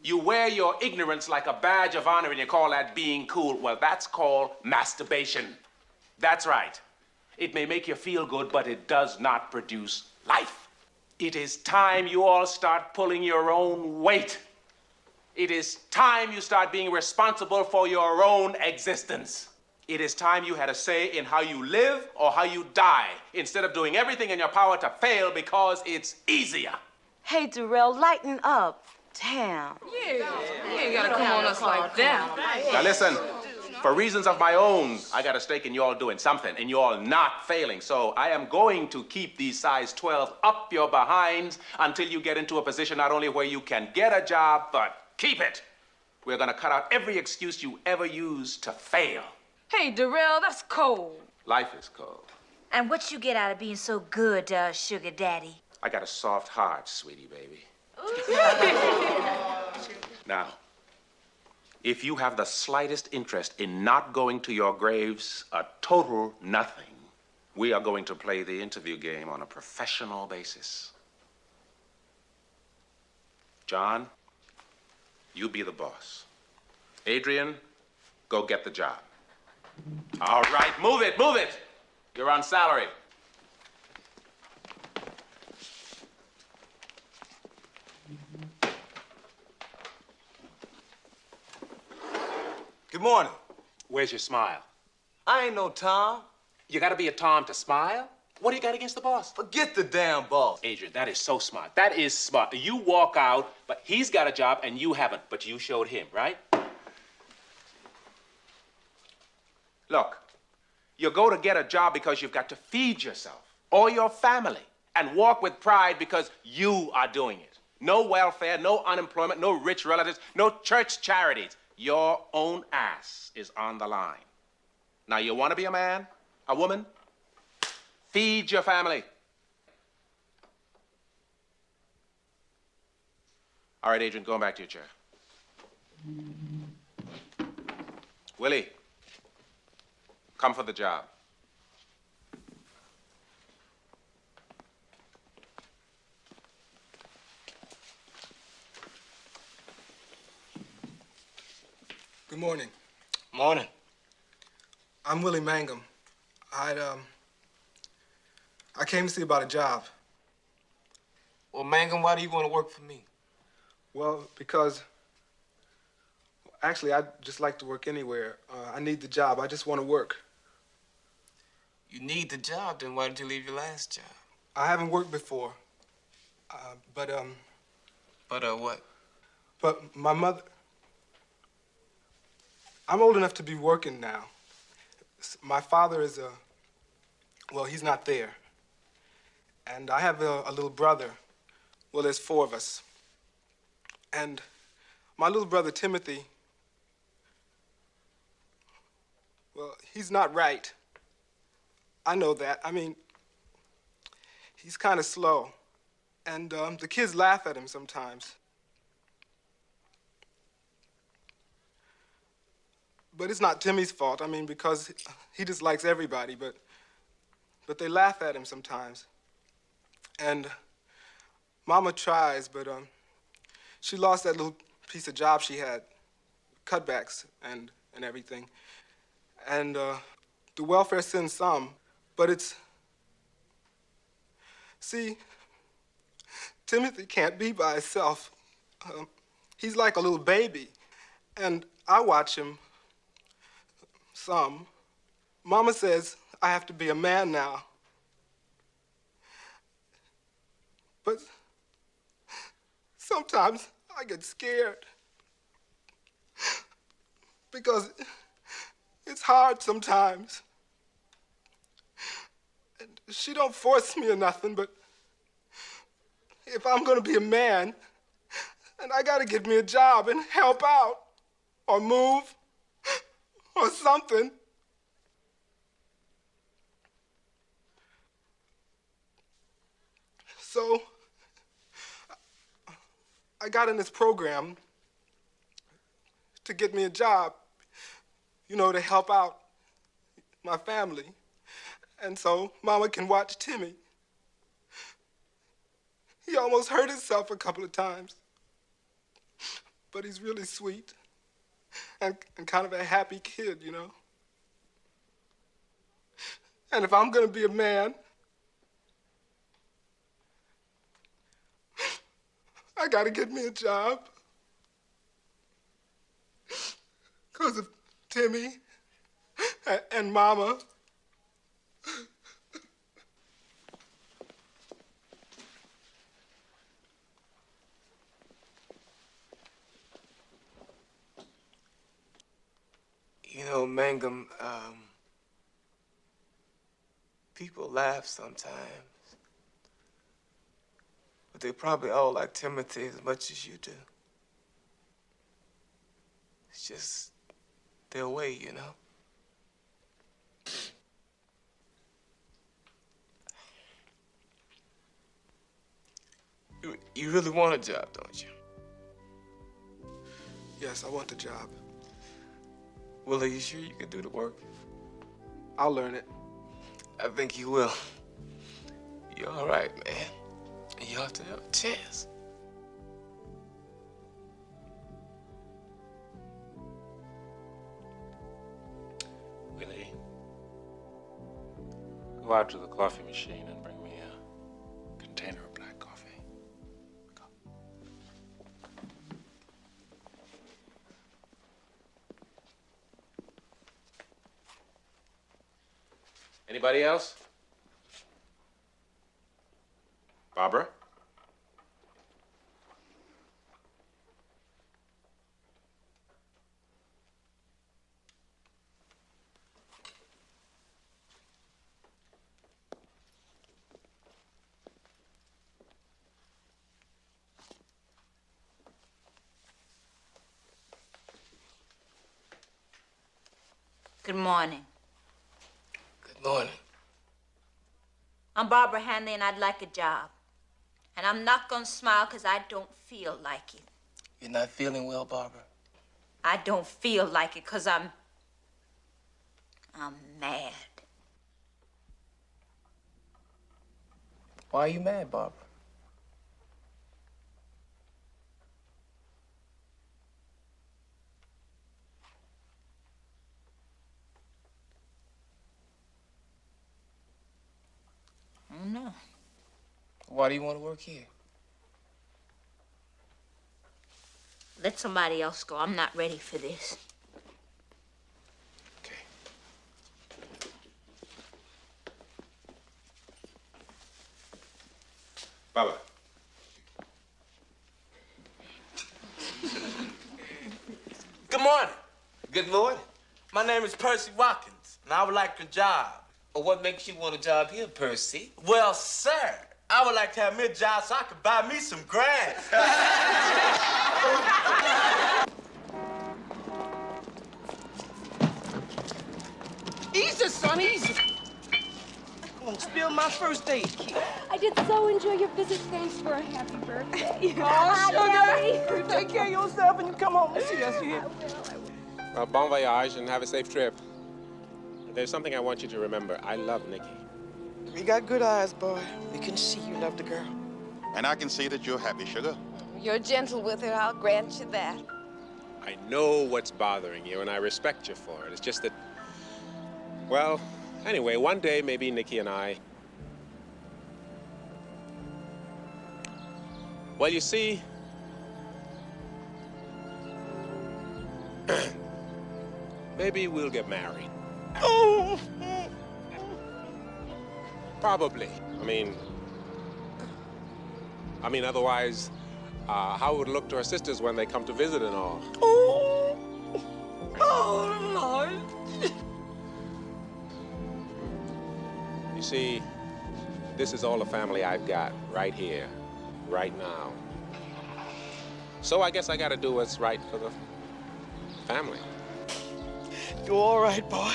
You wear your ignorance like a badge of honor and you call that being cool. Well, that's called masturbation. That's right. It may make you feel good, but it does not produce life. It is time you all start pulling your own weight. It is time you start being responsible for your own existence. It is time you had a say in how you live or how you die, instead of doing everything in your power to fail because it's easier. Hey, Darrell, lighten up. Damn. Yeah, you ain't gotta come on us like that. Now listen, for reasons of my own, I got a stake in you all doing something, and you all not failing. So I am going to keep these size 12 up your behinds until you get into a position not only where you can get a job, but keep it. We're gonna cut out every excuse you ever used to fail. Hey, Darrell, that's cold. Life is cold. And what you get out of being so good, Sugar Daddy? I got a soft heart, sweetie baby. Now, if you have the slightest interest in not going to your graves, a total nothing, we are going to play the interview game on a professional basis. John, you be the boss. Adrian, go get the job. All right, move it, move it. You're on salary. Good morning. Where's your smile? I ain't no Tom. You gotta be a Tom to smile? What do you got against the boss? Forget the damn boss. Adrian, that is so smart. That is smart. You walk out, but he's got a job and you haven't, but you showed him, right? Look, you go to get a job because you've got to feed yourself or your family and walk with pride because you are doing it. No welfare, no unemployment, no rich relatives, no church charities. Your own ass is on the line. Now, you want to be a man, a woman? Feed your family. All right, Adrian, going back to your chair. Willie, come for the job. Good morning. Morning. I'm Willie Mangum. I came to see about a job. Well, Mangum, why do you want to work for me? Well, because actually, I'd just like to work anywhere. I need the job. I just want to work. You need the job, then why did you leave your last job? I haven't worked before. But what? But my mother... I'm old enough to be working now. My father is well, he's not there. And I have a little brother. Well, there's 4 of us. And my little brother, Timothy, well, he's not right. I know that. I mean, he's kind of slow. And the kids laugh at him sometimes. But it's not Timmy's fault. I mean, because he dislikes everybody, but they laugh at him sometimes. And Mama tries, but she lost that little piece of job she had, cutbacks and everything. And the welfare sends some, but it's... See, Timothy can't be by himself. He's like a little baby, and I watch him some. Mama says I have to be a man now. But sometimes I get scared because it's hard sometimes. And she don't force me or nothing, but if I'm gonna be a man, and I gotta get me a job and help out or move or something. So I got in this program to get me a job, you know, to help out my family. And so Mama can watch Timmy. He almost hurt himself a couple of times, but he's really sweet. And kind of a happy kid, you know. And if I'm gonna be a man, I gotta get me a job. 'Cause if Timmy And Mama. You know, Mangum, people laugh sometimes. But they probably all like Timothy as much as you do. It's just their way, you know? You really want a job, don't you? Yes, I want the job. Well, are you sure you can do the work? I'll learn it. I think you will. You're all right, man. You ought to have a chance. Willie, go out to the coffee machine and bring me a container of black coffee. Go. Anybody else? Barbara? Good morning. Good morning. I'm Barbara Hanley, and I'd like a job. And I'm not gonna smile because I don't feel like it. You're not feeling well, Barbara? I don't feel like it because I'm mad. Why are you mad, Barbara? I don't know. Why do you want to work here? Let somebody else go. I'm not ready for this. Barbara. Good morning. Good morning. My name is Percy Watkins, and I would like a job. Well, what makes you want a job here, Percy? Well, sir, I would like to have me a job so I could buy me some grass. Easy, son, easy. I'm gonna spill my first aid kit. I did so enjoy your visit. Thanks for a happy birthday. Oh, Daddy. sugar. You take care of yourself and you come home and see us here. Well, bon voyage and have a safe trip. There's something I want you to remember. I love Nikki. You got good eyes, boy. We can see you love the girl. And I can see that you're happy, sugar. You're gentle with her, I'll grant you that. I know what's bothering you, and I respect you for it. It's just that, well, anyway, one day maybe Nikki and I... Well, you see... maybe we'll get married. Oh! Probably. I mean, otherwise, how would it look to our sisters when they come to visit and all? Oh! Oh, Lord. You see, this is all the family I've got right here, right now. So I guess I gotta do what's right for the family. You're all right, boy.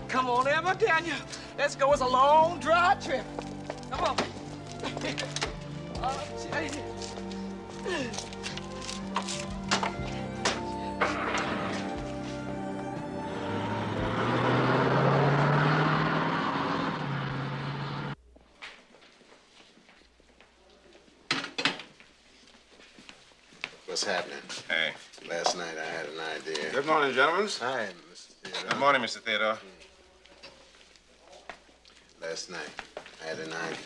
Come on, Emma, Daniel. Let's go. It's a long, dry trip. Come on. Oh, Jane. What's happening? Hey. Last night I had an idea. Good morning, gentlemen. Hi, Mr. Theodore. Good morning, Mr. Theodore. Last night I had an idea.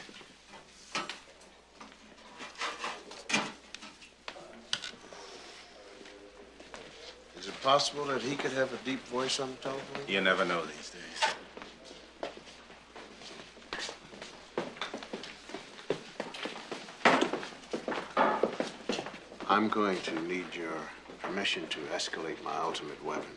Is it possible that he could have a deep voice on the telephone? You never know these days. I'm going to need your permission to escalate my ultimate weapon.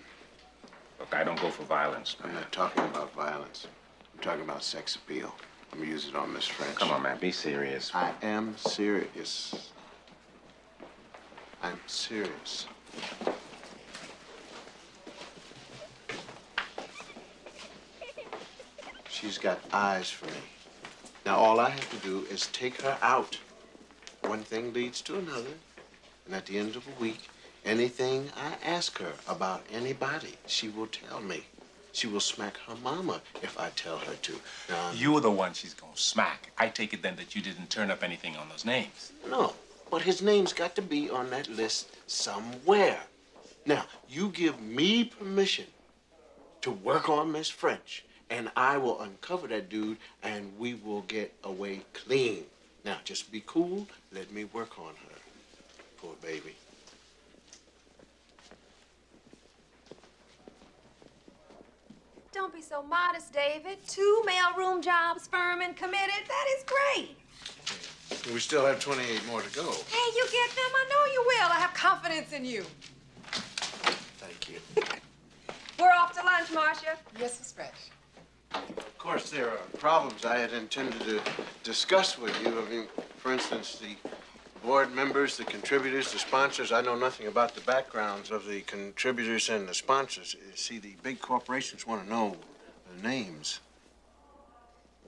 Look, I don't go for violence, man. I'm not talking about violence. I'm talking about sex appeal. I'm gonna use it on Miss French. Come on, man, be serious. I am serious. I'm serious. She's got eyes for me. Now, all I have to do is take her out. One thing leads to another. And at the end of a week, anything I ask her about anybody, she will tell me. She will smack her mama if I tell her to. Now, You're the one she's gonna smack. I take it then that you didn't turn up anything on those names. no, but his name's got to be on that list somewhere. Now, you give me permission to work on Miss French, and I will uncover that dude, and we will get away clean. Now, just be cool. Let me work on her. Poor baby. Don't be so modest, David. 2 mailroom jobs, firm and committed. That is great. We still have 28 more to go. Hey, you get them? I know you will. I have confidence in you. Thank you. We're off to lunch, Marcia. Yes, Miss French. Of course, there are problems I had intended to discuss with you. I mean, for instance, the board members, the contributors, the sponsors. I know nothing about the backgrounds of the contributors and the sponsors. You see, the big corporations want to know the names.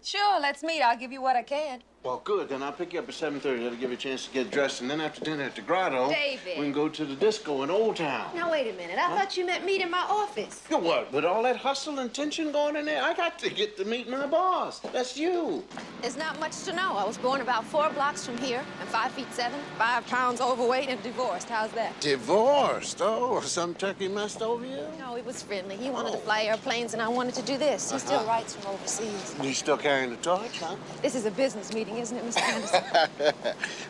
Sure, let's meet. I'll give you what I can. Well, good. Then I'll pick you up at 7:30. That'll give you a chance to get dressed. And then after dinner at the Grotto, David. we can go to the disco in Old Town. Now, wait a minute. I thought you meant meet in my office. You what? With all that hustle and tension going in there, I got to get to meet my boss. That's you. There's not much to know. I was born about 4 blocks from here. I'm 5'7", 5 pounds overweight, and divorced. How's that? Divorced? Oh, some turkey messed over you? No, he was friendly. He wanted to fly airplanes, and I wanted to do this. He still writes from overseas. You still carrying the torch, huh? This is a business meeting, isn't it, Mr. Anderson?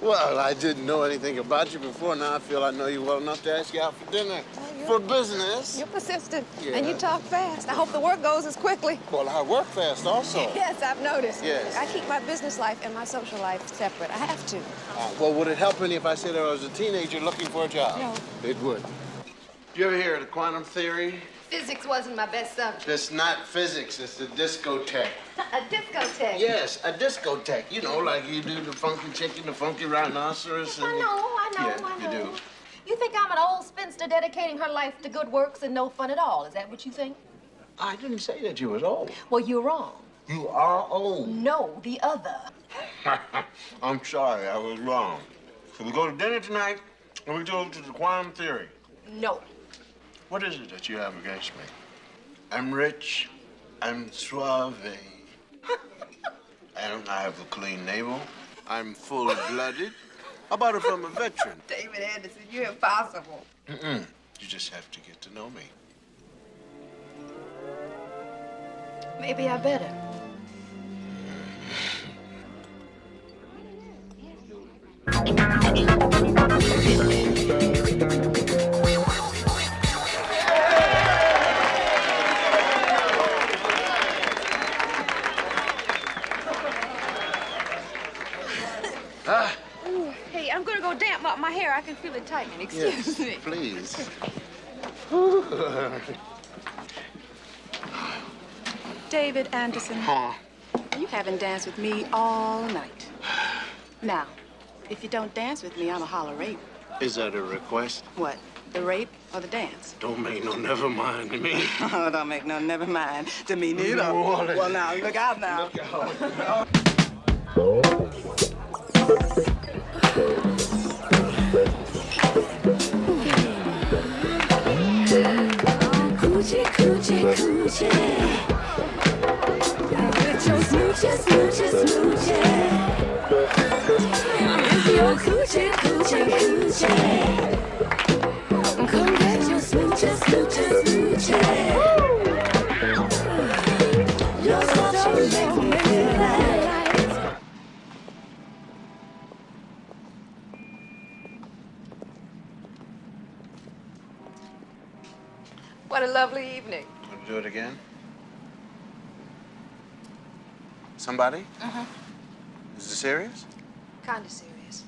Well, I didn't know anything about you before. Now I feel I know you well enough to ask you out for dinner. For business. You're persistent, Yeah. and you talk fast. I hope the work goes as quickly. Well, I work fast also. Yes, I've noticed. Yes. I keep my business life and my social life separate. I have to. Well, would it help any if I said I was a teenager looking for a job? No. It would. You ever hear of the quantum theory? Physics wasn't my best subject. It's not physics, it's the discotheque. A discotheque. Yes, a discotheque. You know, like you do the funky chicken, the funky rhinoceros. And I know. Yeah, you do. You think I'm an old spinster dedicating her life to good works and no fun at all? Is that what you think? I didn't say that you was old. Well, you're wrong. You are old. No, the other. I'm sorry, I was wrong. So we go to dinner tonight, and we go to the quantum theory. No. What is it that you have against me? I'm rich, I'm suave, and I have a clean navel. I'm full-blooded. How about if I'm a veteran? David Anderson, you're impossible. Mm-mm. You just have to get to know me. Maybe I better. Ooh, hey, I'm gonna go damp up my hair. I can feel it tightening. Excuse me. Please. David Anderson. Huh? You haven't danced with me all night. Now, if you don't dance with me, I'ma holler rape. Is that a request? What? The rape or the dance? Don't make no never mind to me. Oh, don't make no never mind to me neither. Water. Well, now, look out now. Look out. Coochie, coochie, coochie. With your smoochie, smoochie, smoochie. With your coochie, coochie, coochie. Come get your smoochie, smoochie, smoochie. Your touch make me feel like. lovely evening. Want to do it again? Somebody? Uh-huh. Is it serious? Kinda serious.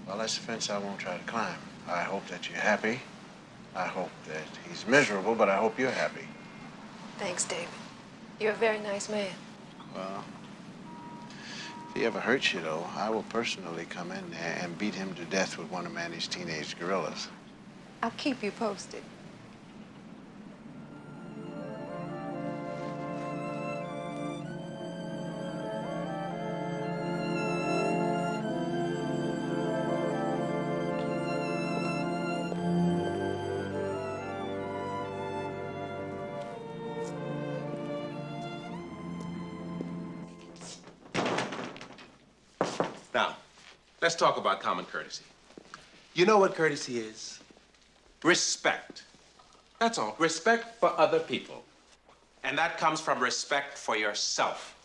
Well, that's a fence I won't try to climb. I hope that you're happy. I hope that he's miserable, but I hope you're happy. Thanks, David. You're a very nice man. Well, if he ever hurts you, though, I will personally come in there and beat him to death with one of Manny's teenage gorillas. I'll keep you posted. Now, let's talk about common courtesy. You know what courtesy is? Respect. That's all. Respect for other people. And that comes from respect for yourself.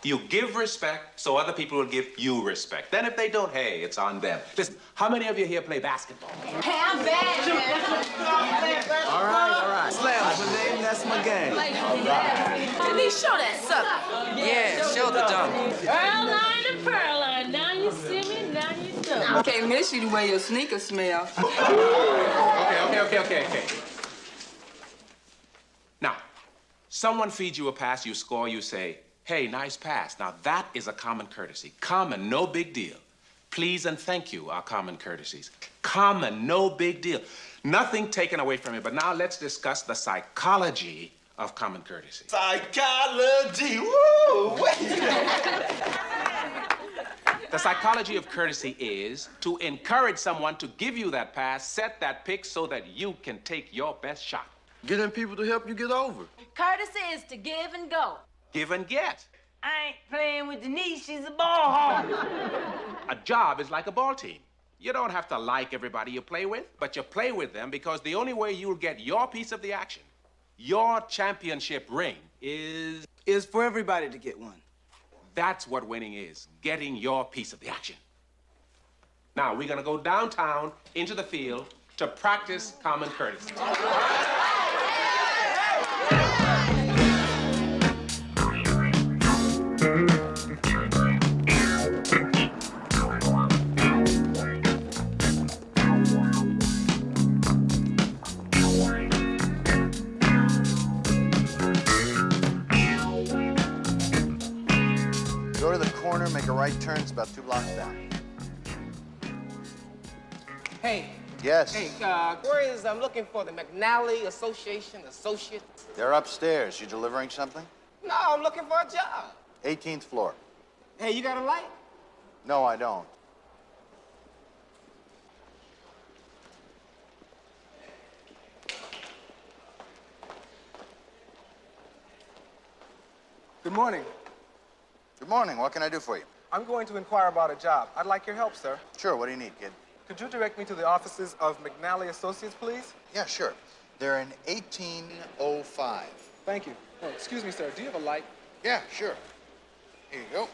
You give respect so other people will give you respect. Then if they don't, hey, it's on them. Listen, how many of you here play basketball? Hey, I'm bad. All right. Slam's my name, that's my game. Denise, show that sucker. Yeah, show the dunk. Pearl line to pearl line. Now you see me, now you don't. I can't miss you the way your sneakers smell. Okay. Now, someone feeds you a pass, you score, you say, hey, nice pass. Now, that is a common courtesy. Common, no big deal. Please and thank you are common courtesies. Common, no big deal. Nothing taken away from it. But now let's discuss the psychology of common courtesy. Psychology, woo! The psychology of courtesy is to encourage someone to give you that pass, set that pick so that you can take your best shot. Getting people to help you get over. Courtesy is to give and go. Give and get. I ain't playing with Denise. She's a ball hog. A job is like a ball team. You don't have to like everybody you play with, but you play with them because the only way you'll get your piece of the action, your championship ring, is for everybody to get one. That's what winning is, getting your piece of the action. Now, we're gonna go downtown into the field to practice common courtesy. Go to the corner, make a right turn. It's about 2 blocks down. Hey. Yes. Hey, where is, I'm looking for the McNally Association Associates. They're upstairs. You delivering something? No, I'm looking for a job. 18th floor. Hey, you got a light? No, I don't. Good morning. Good morning. What can I do for you? I'm going to inquire about a job. I'd like your help, sir. Sure. What do you need, kid? Could you direct me to the offices of McNally Associates, please? Yeah, sure. They're in 1805. Thank you. Oh, excuse me, sir. Do you have a light? Yeah, sure. Here you go.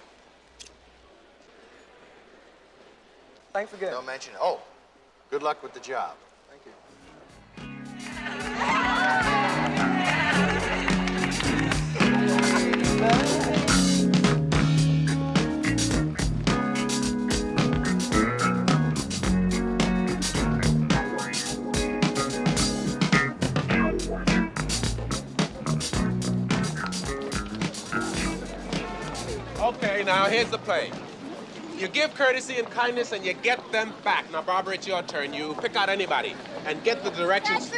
Thanks again. Don't mention it. Oh, good luck with the job. Thank you. Okay, now here's the play. You give courtesy and kindness and you get them back. Now, Barbara, it's your turn. You pick out anybody and get the directions.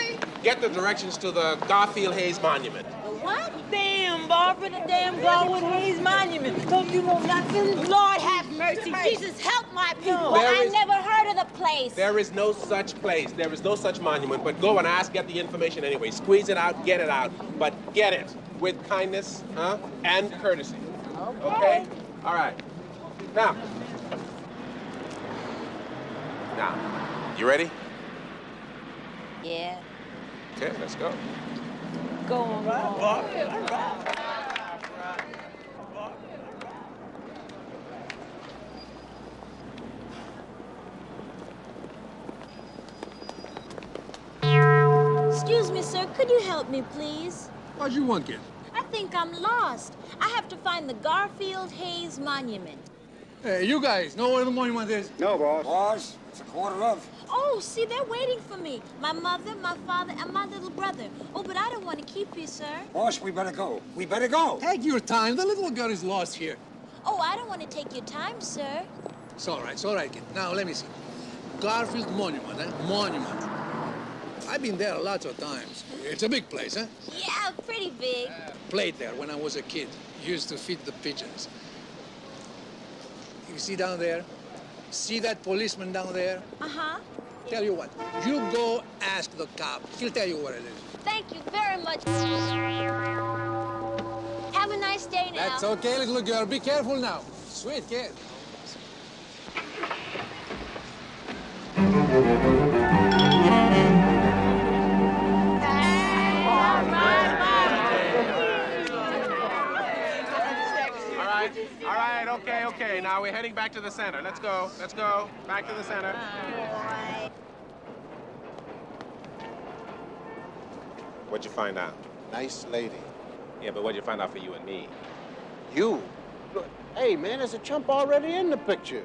Get the directions to the Garfield Hayes Monument. What? Damn, Barbara, the damn Garwood Hayes Monument. Don't you know nothing? Lord have mercy. Jesus, help my people. There is- never heard of the place. There is no such place. There is no such monument. But go and ask, get the information anyway. Squeeze it out, get it out. But get it with kindness, and courtesy. Okay? All right. Now, you ready? Yeah. Okay, let's go. Go on, Excuse me, sir. Could you help me, please? What you want, kid? I think I'm lost. I have to find the Garfield Hayes Monument. Hey, you guys know where the monument is? No, boss. Boss, it's a quarter of. Oh, see, they're waiting for me. My mother, my father, and my little brother. Oh, but I don't want to keep you, sir. Boss, we better go. We better go. Take your time. The little girl is lost here. Oh, I don't want to take your time, sir. It's all right, kid. Now, let me see. Garfield Monument, eh? Monument. I've been there lots of times. It's a big place, huh? Yeah, pretty big. Played there when I was a kid. Used to feed the pigeons. You see down there? See that policeman down there? Uh-huh. Tell you what, you go ask the cop. He'll tell you where it is. Thank you very much. Have a nice day now. That's okay, little girl. Be careful now. Sweet kid. All right, okay. Now we're heading back to the center. Let's go. Back to the center. What'd you find out? Nice lady. Yeah, but what'd you find out for you and me? You? Look, hey, man, there's a chump already in the picture.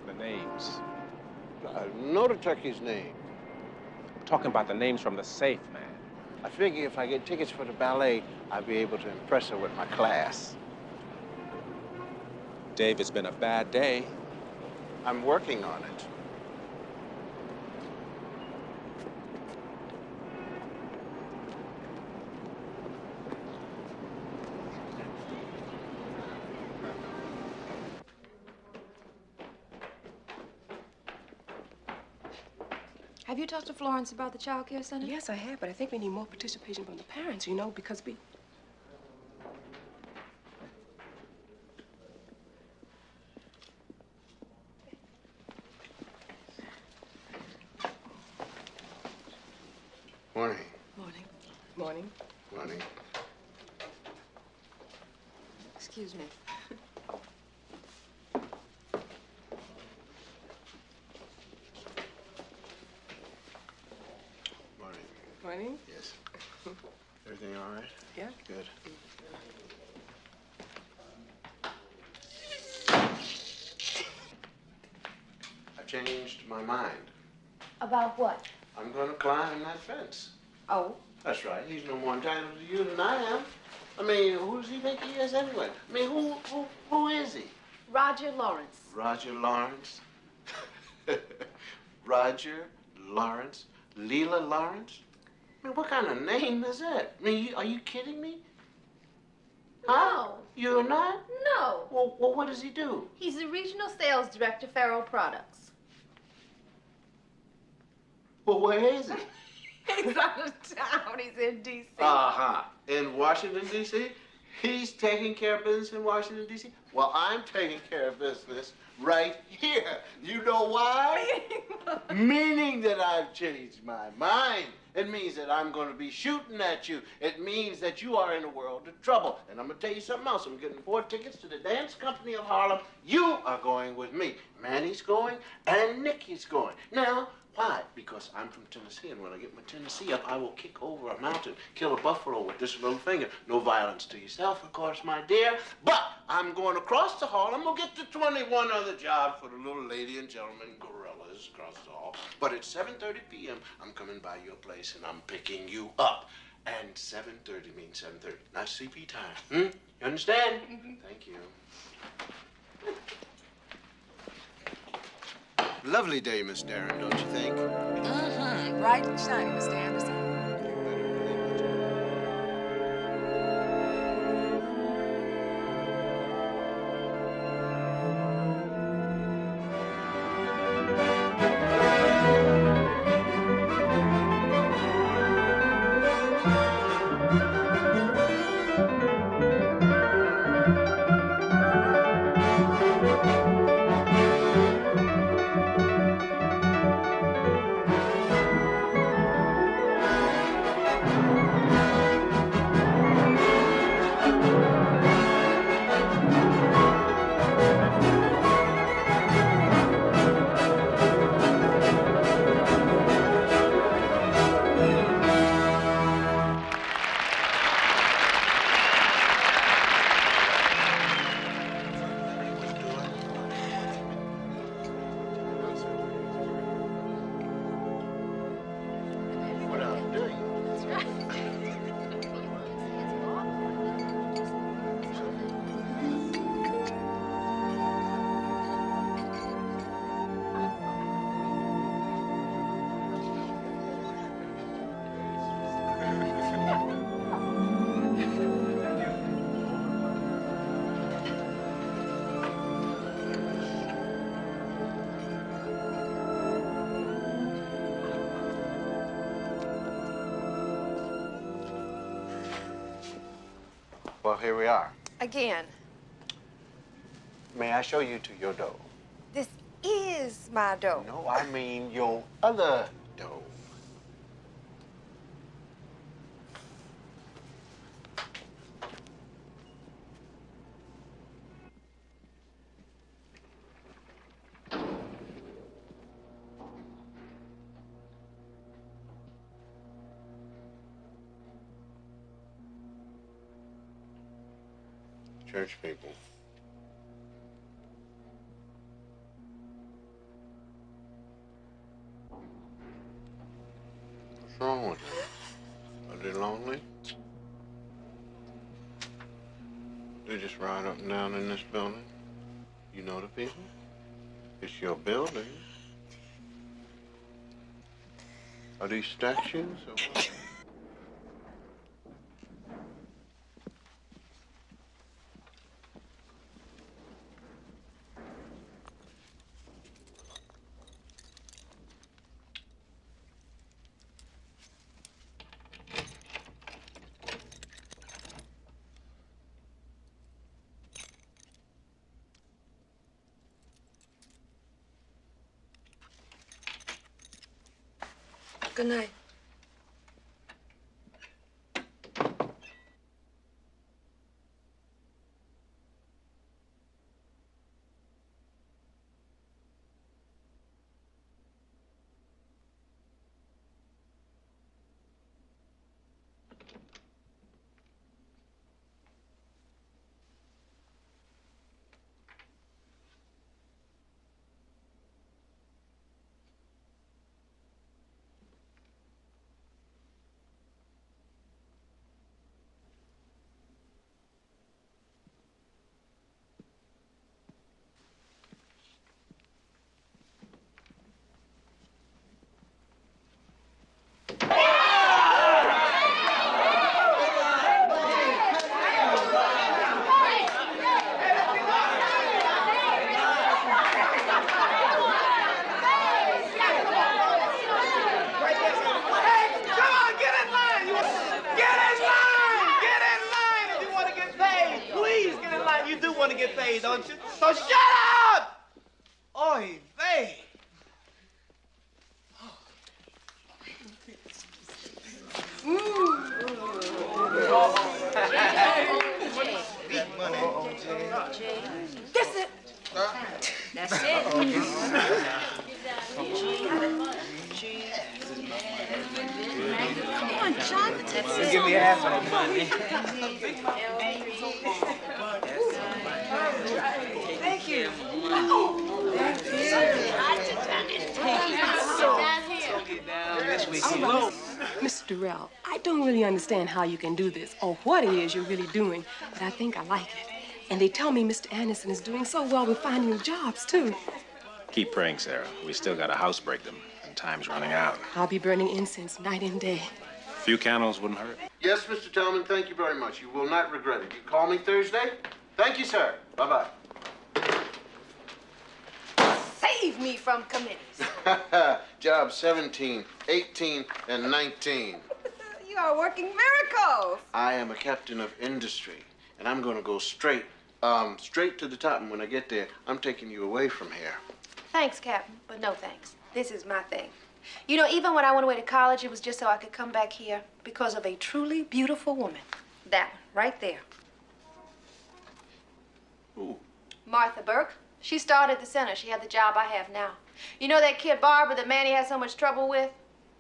The names. I know the turkey's name. I'm talking about the names from the safe, man. I figure if I get tickets for the ballet, I'll be able to impress her with my class. Dave, it's been a bad day. I'm working on it. Have you talked to Florence about the child care center? Yes, I have, but I think we need more participation from the parents, you know, because we... Morning. Morning. Morning. Excuse me. Morning. Yes. Everything all right? Yeah. Good. I've changed my mind. About what? I'm going to climb that fence. Oh? That's right. He's no more entitled to you than I am. I mean, who does he think he is anyway? I mean, who is he? Roger Lawrence. Roger Lawrence? Roger Lawrence? Leela Lawrence? I mean, what kind of name is that? I mean, are you kidding me? Huh? No. You're not? No. Well, what does he do? He's the regional sales director, Farrell Products. Well, where is he? He's out of town. He's in D.C. Uh-huh. In Washington, D.C.? He's taking care of business in Washington, D.C.? Well, I'm taking care of business right here. You know why? Meaning that I've changed my mind. It means that I'm going to be shooting at you. It means that you are in a world of trouble. And I'm going to tell you something else. I'm getting 4 tickets to the Dance Company of Harlem. You are going with me. Manny's going and Nikki's going. Now, why? Because I'm from Tennessee, and when I get my Tennessee up, I will kick over a mountain, kill a buffalo with this little finger. No violence to yourself, of course, my dear. But I'm going across the hall. I'm going to get the 21 other jobs for the little lady and gentleman gorillas across the hall. But at 7:30 p.m., I'm coming by your place, and I'm picking you up. And 7:30 means 7:30. Not CP time. You understand? Thank you. Lovely day, Miss Darren, don't you think? Mm-hmm. Bright and shiny, Mr. Anderson. Well, here we are. Again, May I show you to your dough? this is my dough. No, I mean your other dough. Church people. What's wrong with them? Are they lonely? They just ride up and down in this building. You know the people? It's your building. Are these statues or what? Good night. Want to get paid, don't you? So shut up! Oy vey. Big money. That's it. That's it. Come on, John. Give me half of that money. Thank you. Mr. Durrell, I don't really understand how you can do this or what it is you're really doing, but I think I like it. And they tell me Mr. Anderson is doing so well with finding jobs, too. Keep praying, Sarah. We still got to housebreak them, and time's running out. I'll be burning incense night and day. A few candles wouldn't hurt. Yes, Mr. Tellman, thank you very much. You will not regret it. You call me Thursday? Thank you, sir. Bye-bye. Save me from committees. Job 17, 18, and 19. You are working miracles. I am a captain of industry, and I'm going to go straight to the top. And when I get there, I'm taking you away from here. Thanks, Captain, but no thanks. This is my thing. You know, even when I went away to college, it was just so I could come back here because of a truly beautiful woman. That one, right there. Who? Martha Burke. She started the center. She had the job I have now. You know that kid Barbara that Manny had so much trouble with?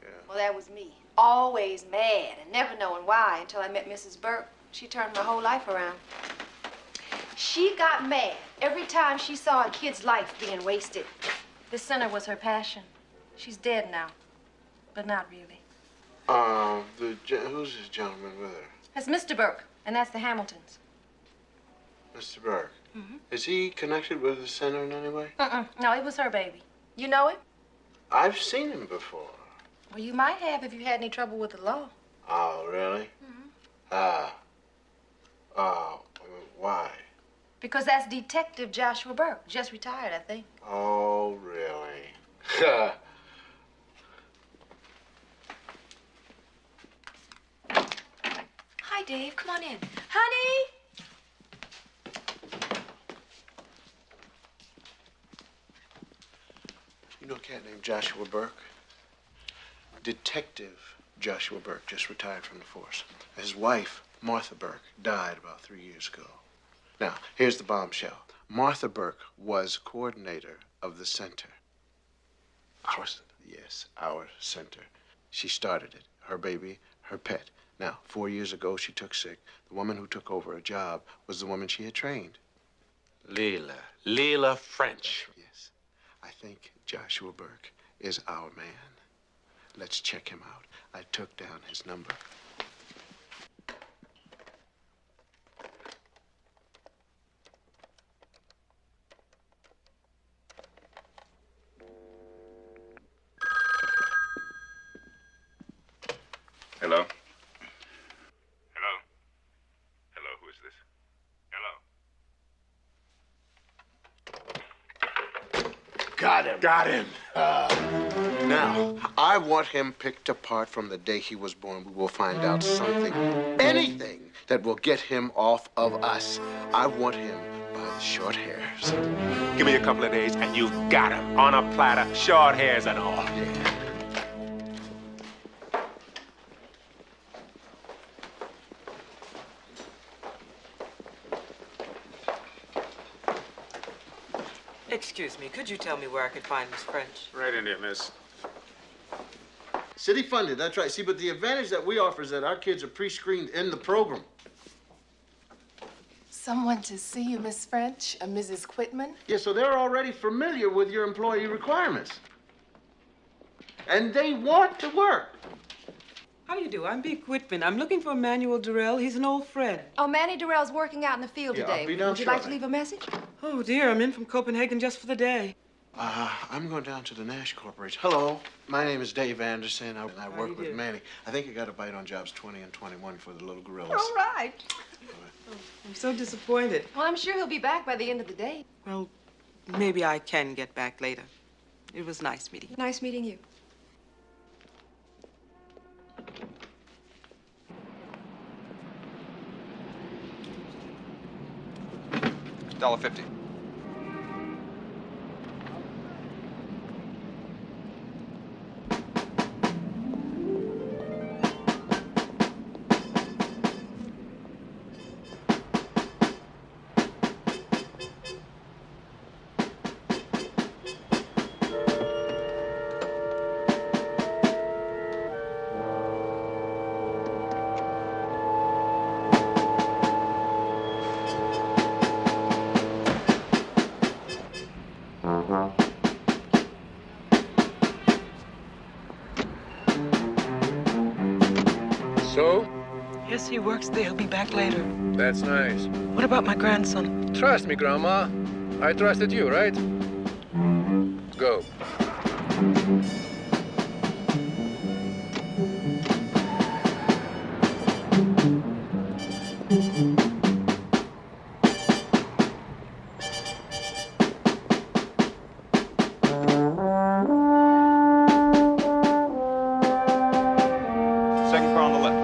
Yeah. Well, that was me. Always mad and never knowing why until I met Mrs. Burke. She turned my whole life around. She got mad every time she saw a kid's life being wasted. The center was her passion. She's dead now, but not really. Who's this gentleman with her? That's Mr. Burke, and that's the Hamiltons. Mr. Burke. Mm-hmm. Is he connected with the center in any way? No, it was her baby. You know it? I've seen him before. Well, you might have if you had any trouble with the law. Oh, really? Why? Because that's Detective Joshua Burke. Just retired, I think. Oh, really? Hi, Hi, Dave. Come on in. Honey! You know a cat named Joshua Burke? Detective Joshua Burke just retired from the force. His wife, Martha Burke, died about 3 years ago. Now, here's the bombshell. Martha Burke was coordinator of the center. Our center? Yes, our center. She started it. Her baby, her pet. Now, 4 years ago, she took sick. The woman who took over her job was the woman she had trained. Leela French. Yes. I think Joshua Burke is our man. Let's check him out. I took down his number. Hello? Hello? Hello, who is this? Hello? Got him. Got him. Now, I want him picked apart from the day he was born. We will find out something, anything that will get him off of us. I want him by the short hairs. Give me a couple of days and you've got him on a platter, short hairs and all. Yeah. Excuse me, could you tell me where I could find Miss French? Right in here, miss. City funded, that's right. See, but the advantage that we offer is that our kids are pre-screened in the program. Someone to see you, Miss French, Mrs. Quitman. Yeah, so they're already familiar with your employee requirements. And they want to work. How do you do? I'm Bea Quitman. I'm looking for Emmanuel Durrell. He's an old friend. Oh, Manny Durrell's working out in the field Yeah, today. I'll be down Would you like to shortly. leave a message? Oh, dear, I'm in from Copenhagen just for the day. I'm going down to the Nash Corporation. Hello, my name is Dave Anderson, and I How do work you with do? Manny. I think you got a bite on jobs 20 and 21 for the little gorillas. All right. Oh, I'm so disappointed. Well, I'm sure he'll be back by the end of the day. Well, maybe I can get back later. It was nice meeting you. Nice meeting you. $1.50. So? Yes, he works there. He'll be back later. That's nice. What about my grandson? Trust me, Grandma. I trusted you, right? Go. Second car on the left.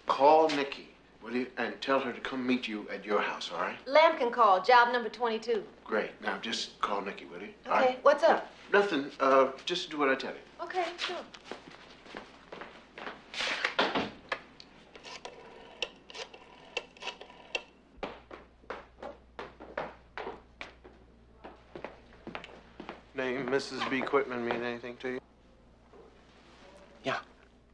Call Nikki, will you, and tell her to come meet you at your house, all right? Lamb can call, job number 22. Great. Now, just call Nikki, will you? All Okay, right? what's up? Nothing. Just do what I tell you. Okay, sure. Name Mrs. B. Quitman mean anything to you? Yeah.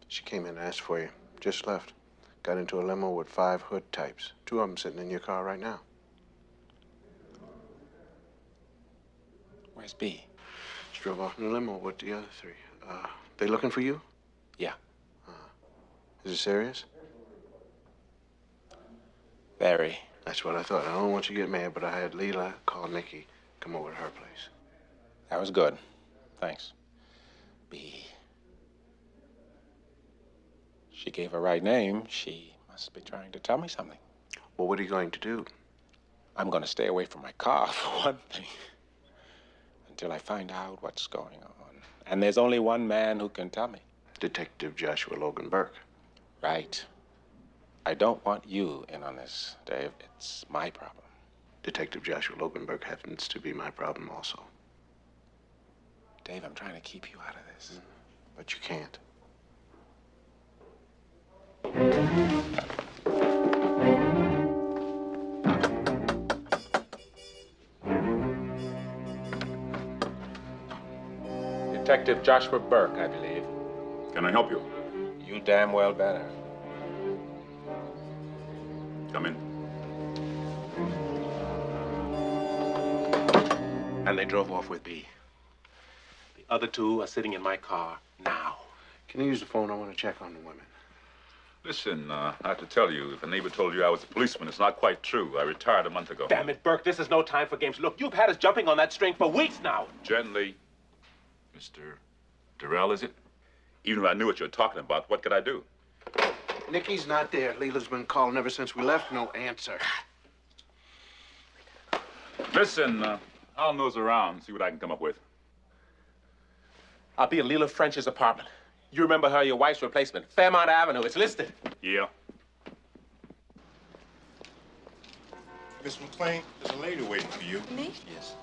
She came in and asked for you. Just left. Got into a limo with 5 hood types. 2 of them sitting in your car right now. Where's B? She drove off in the limo with the other 3. They looking for you? Yeah. Is it serious? Very. That's what I thought. I don't want you to get mad, but I had Leela call Nikki, come over to her place. That was good. Thanks. B. She gave her right name. She must be trying to tell me something. Well, what are you going to do? I'm going to stay away from my car, for one thing, until I find out what's going on. And there's only one man who can tell me. Detective Joshua Logan Burke. Right. I don't want you in on this, Dave. It's my problem. Detective Joshua Logan Burke happens to be my problem also. Dave, I'm trying to keep you out of this. But you can't. Detective Joshua Burke, I believe. Can I help you? You damn well better. Come in. And they drove off with B. The other two are sitting in my car now. Can you use the phone? I want to check on the women. Listen, I have to tell you, if a neighbor told you I was a policeman, it's not quite true. I retired a month ago. Damn it, Burke, this is no time for games. Look, you've had us jumping on that string for weeks now. Gently. Mr. Durrell, is it? Even if I knew what you were talking about, what could I do? Nikki's not there. Leela's been calling ever since we left. No answer. Listen, I'll nose around, see what I can come up with. I'll be at Leela French's apartment. You remember her, your wife's replacement. Fairmount Avenue, it's listed. Yeah. Miss McLean, there's a lady waiting for you. Me? Yes.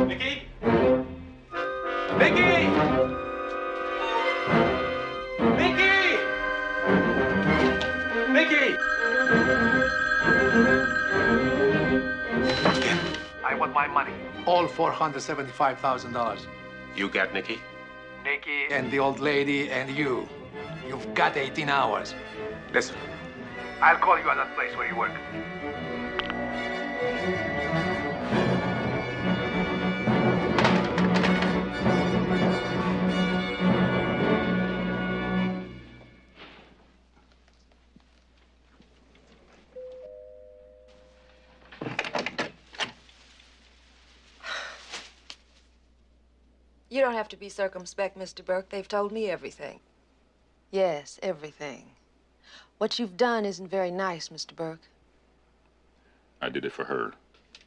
Nikki? Nikki! Nikki! Nikki! I want my money. All $475,000. You got Nikki? Nikki and the old lady and you. You've got 18 hours. Listen. I'll call you at that place where you work. You don't have to be circumspect, Mr. Burke. They've told me everything. Yes, everything. What you've done isn't very nice, Mr. Burke. I did it for her.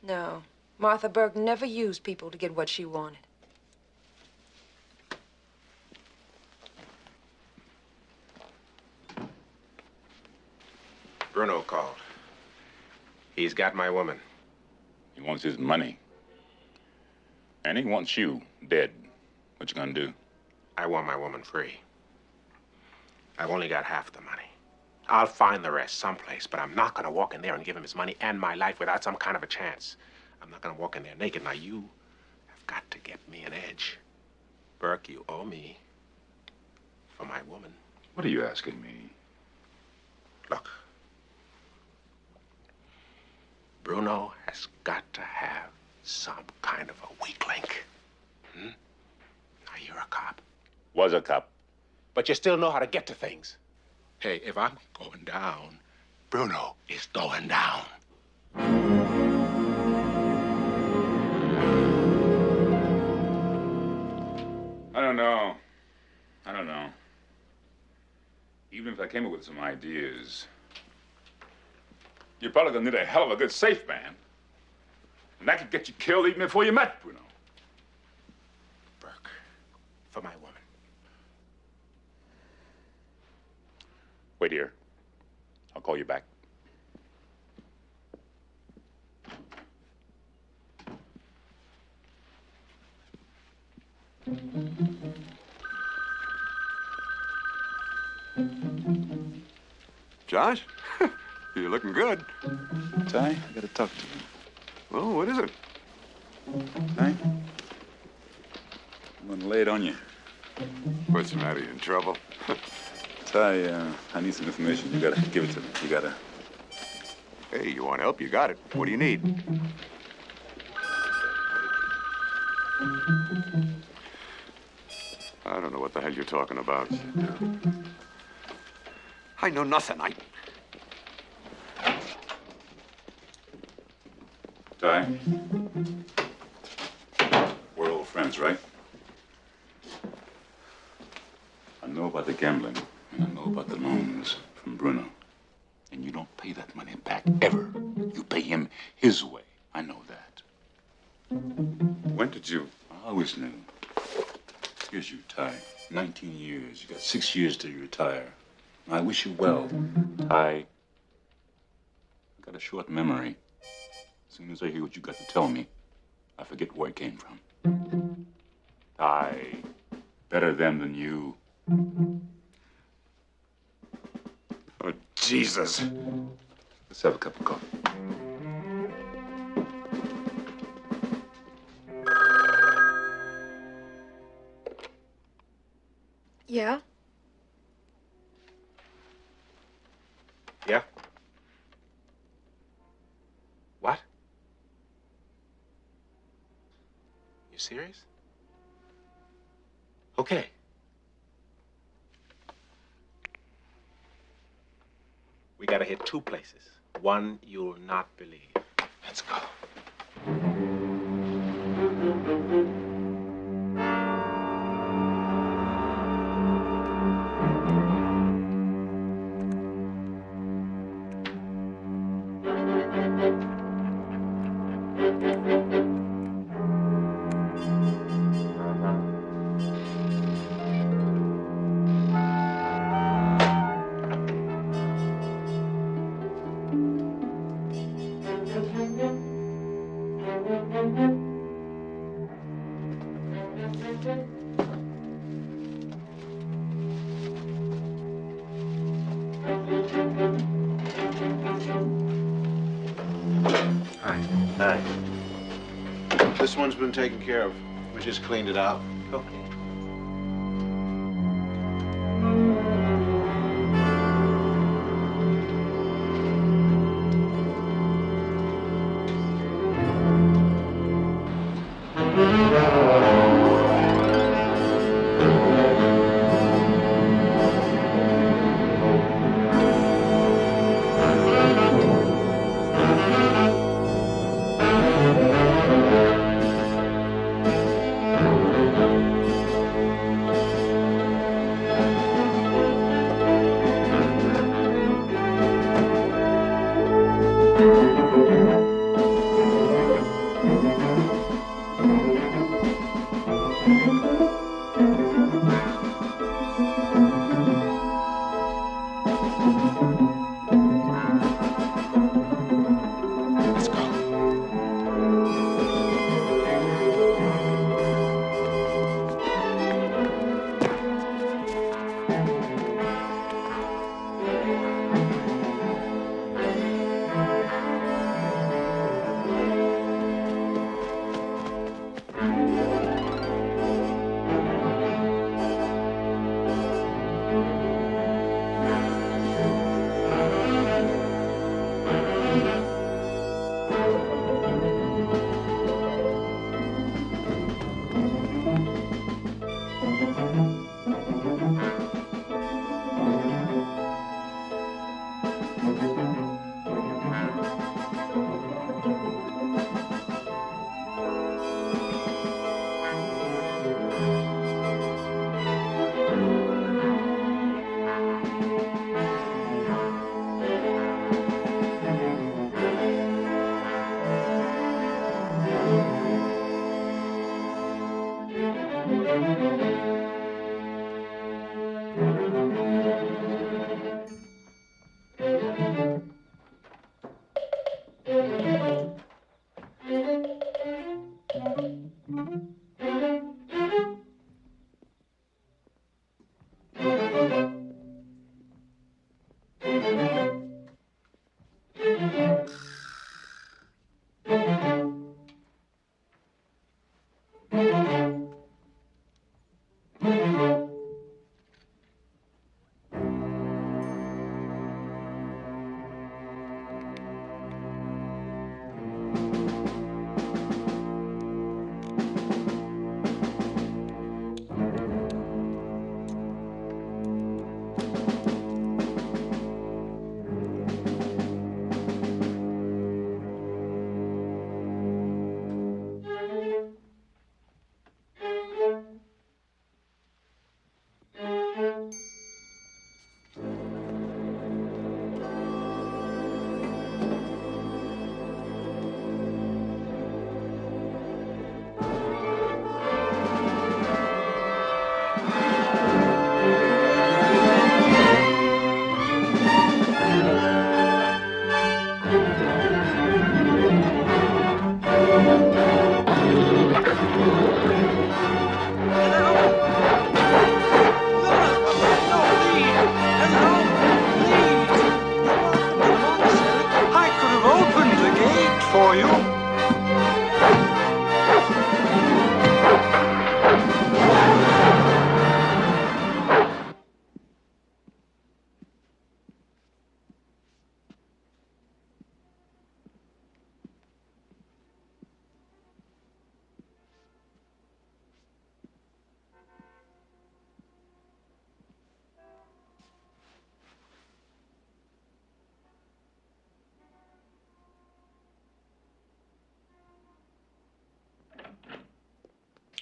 No. Martha Burke never used people to get what she wanted. Bruno called. He's got my woman. He wants his money. And he wants you dead. What you gonna do? I want my woman free. I've only got half the money. I'll find the rest someplace, but I'm not gonna walk in there and give him his money and my life without some kind of a chance. I'm not gonna walk in there naked. Now, you have got to get me an edge. Burke, you owe me for my woman. What are you asking me? Look. Bruno has got to have some kind of a weak link. Now, you're a cop. Was a cop. But you still know how to get to things. Hey, if I'm going down, Bruno is going down. I don't know. Even if I came up with some ideas, you're probably gonna need a hell of a good safe man. And that could get you killed even before you met Bruno. Burke, for my woman. Wait here. I'll call you back. Josh, you're looking good. Ty, I gotta talk to you. Well, what is it? Ty, I'm gonna lay it on you. What's the matter? You in trouble? Ty, I need some information. You gotta give it to me. You gotta. Hey, you want help? You got it. What do you need? I don't know what the hell you're talking about. I know nothing. Ty, we're old friends, right? I know about the gambling, and I know about the loans from Bruno. And you don't pay that money back, ever. You pay him his way. I know that. When did you? I always knew. Here's you, Ty. 19 years. You got 6 years till you retire. I wish you well, Ty. I got a short memory. As soon as I hear what you got to tell me, I forget where it came from. Ty, better them than you. Oh, Jesus. Let's have a cup of coffee. Yeah? Yeah? What? You serious? Okay. We gotta hit 2 places. One you'll not believe. Let's go. Hi. This one's been taken care of. We just cleaned it out. Okay.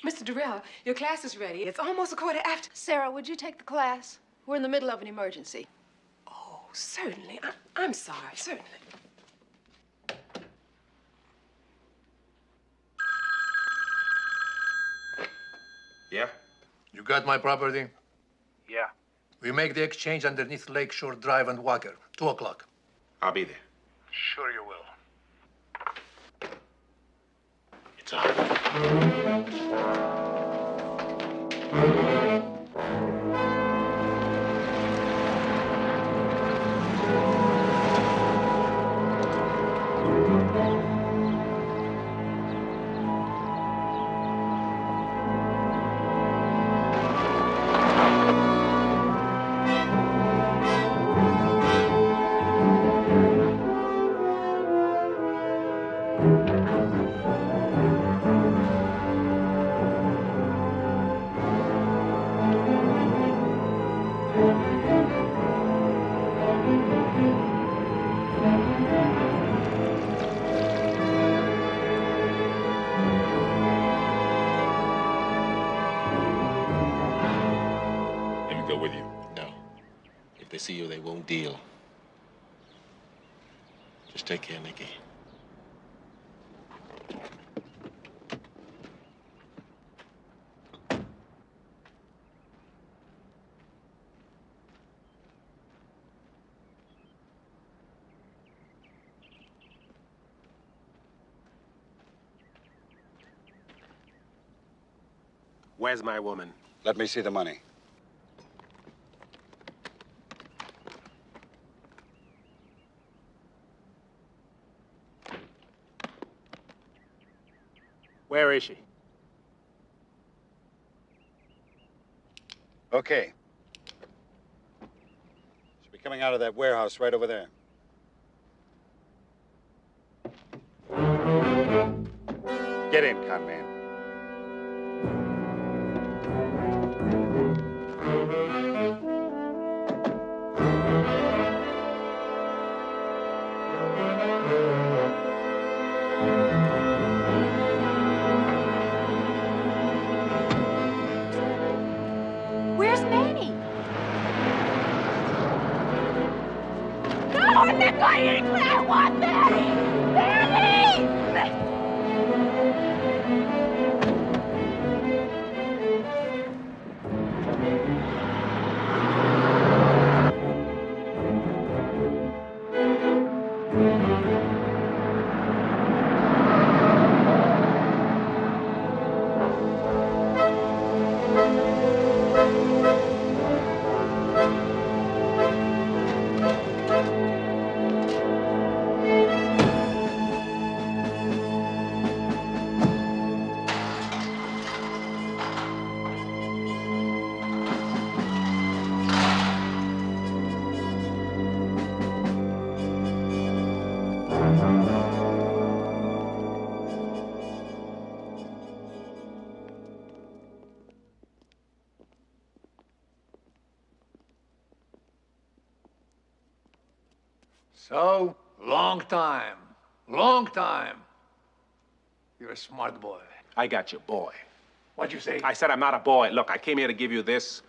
Mr. Durrell, your class is ready. It's almost 1/4 after. Sarah, would you take the class? We're in the middle of an emergency. Oh, certainly. I'm sorry, certainly. Yeah? You got my property? Yeah. We make the exchange underneath Lakeshore Drive and Walker. 2 o'clock. I'll be there. Sure you will. It's on. Let me go with you. No. If they see you, they won't deal. Just take care, Nikki. Where's my woman? Let me see the money. Where is she? Okay. She'll be coming out of that warehouse right over there. Get in, con man. Where's Manny? No, I'm not going anywhere. I want Manny! Manny! So, long time. Long time. You're a smart boy. I got you, boy. What'd you say? I said I'm not a boy. Look, I came here to give you this.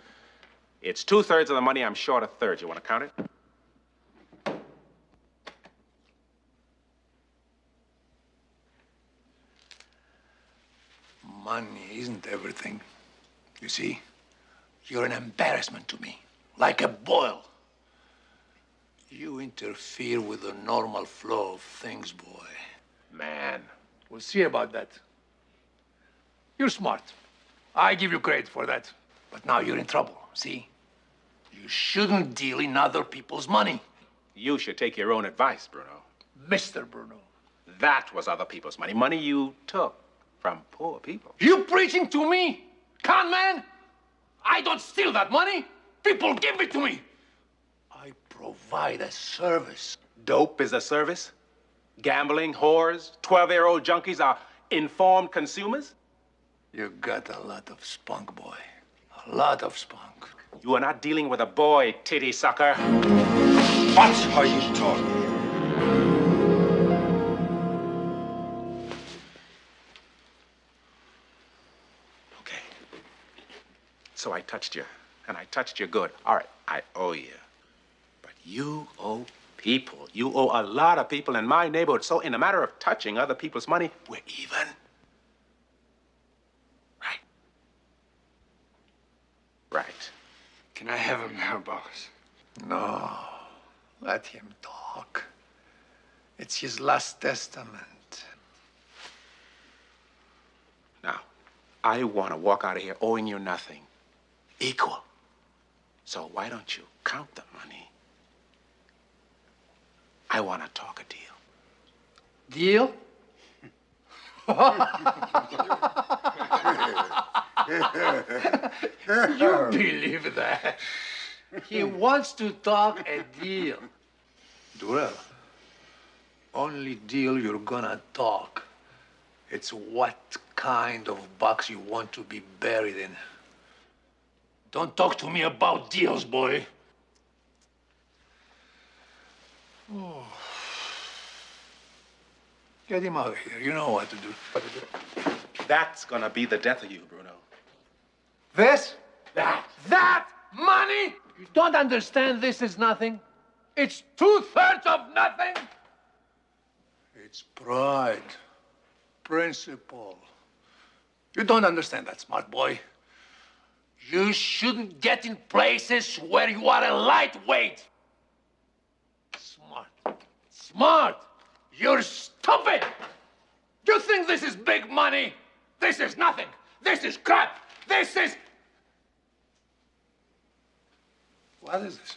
It's 2/3 of the money. I'm short a third. You want to count it? Money isn't everything. You see, you're an embarrassment to me, like a boil. You interfere with the normal flow of things, boy. Man. We'll see about that. You're smart. I give you credit for that. But now you're in trouble, see? You shouldn't deal in other people's money. You should take your own advice, Bruno. Mr. Bruno. That was other people's money. Money you took from poor people. You preaching to me? Con man? I don't steal that money. People give it to me. I provide a service. Dope is a service? Gambling, whores, 12-year-old junkies are informed consumers? You got a lot of spunk, boy. A lot of spunk. You are not dealing with a boy, titty sucker. Watch how you talk. So I touched you, and I touched you good. All right, I owe you. But you owe people. You owe a lot of people in my neighborhood. So in a matter of touching other people's money, we're even. Right. Right. Can I have him now, boss? No. Let him talk. It's his last testament. Now, I want to walk out of here owing you nothing. Equal. So why don't you count the money? I want to talk a deal. Deal? You believe that? He wants to talk a deal. Durrell, only deal you're gonna talk. It's what kind of box you want to be buried in. Don't talk to me about deals, boy. Oh. Get him out of here. You know what to do. That's gonna be the death of you, Bruno. This? That money? You don't understand this is nothing? It's 2/3 of nothing? It's pride. Principle. You don't understand that, smart boy. You shouldn't get in places where you are a lightweight. Smart. Smart. You're stupid. You think this is big money? This is nothing. This is crap. This is... What is this?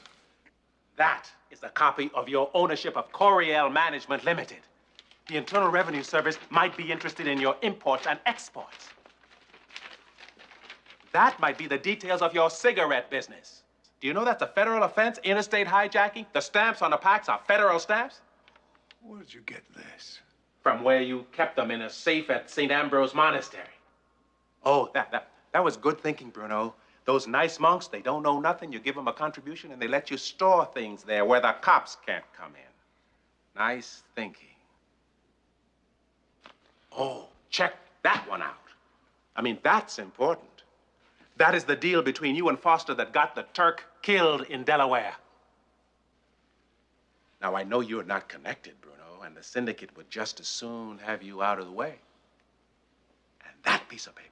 That is a copy of your ownership of Coriel Management Limited. The Internal Revenue Service might be interested in your imports and exports. That might be the details of your cigarette business. Do you know that's a federal offense, interstate hijacking? The stamps on the packs are federal stamps? Where'd you get this? From where you kept them in a safe at St. Ambrose Monastery. Oh, that was good thinking, Bruno. Those nice monks, they don't know nothing. You give them a contribution and they let you store things there where the cops can't come in. Nice thinking. Oh, check that one out. I mean, that's important. That is the deal between you and Foster that got the Turk killed in Delaware. Now, I know you're not connected, Bruno, and the syndicate would just as soon have you out of the way. And that piece of paper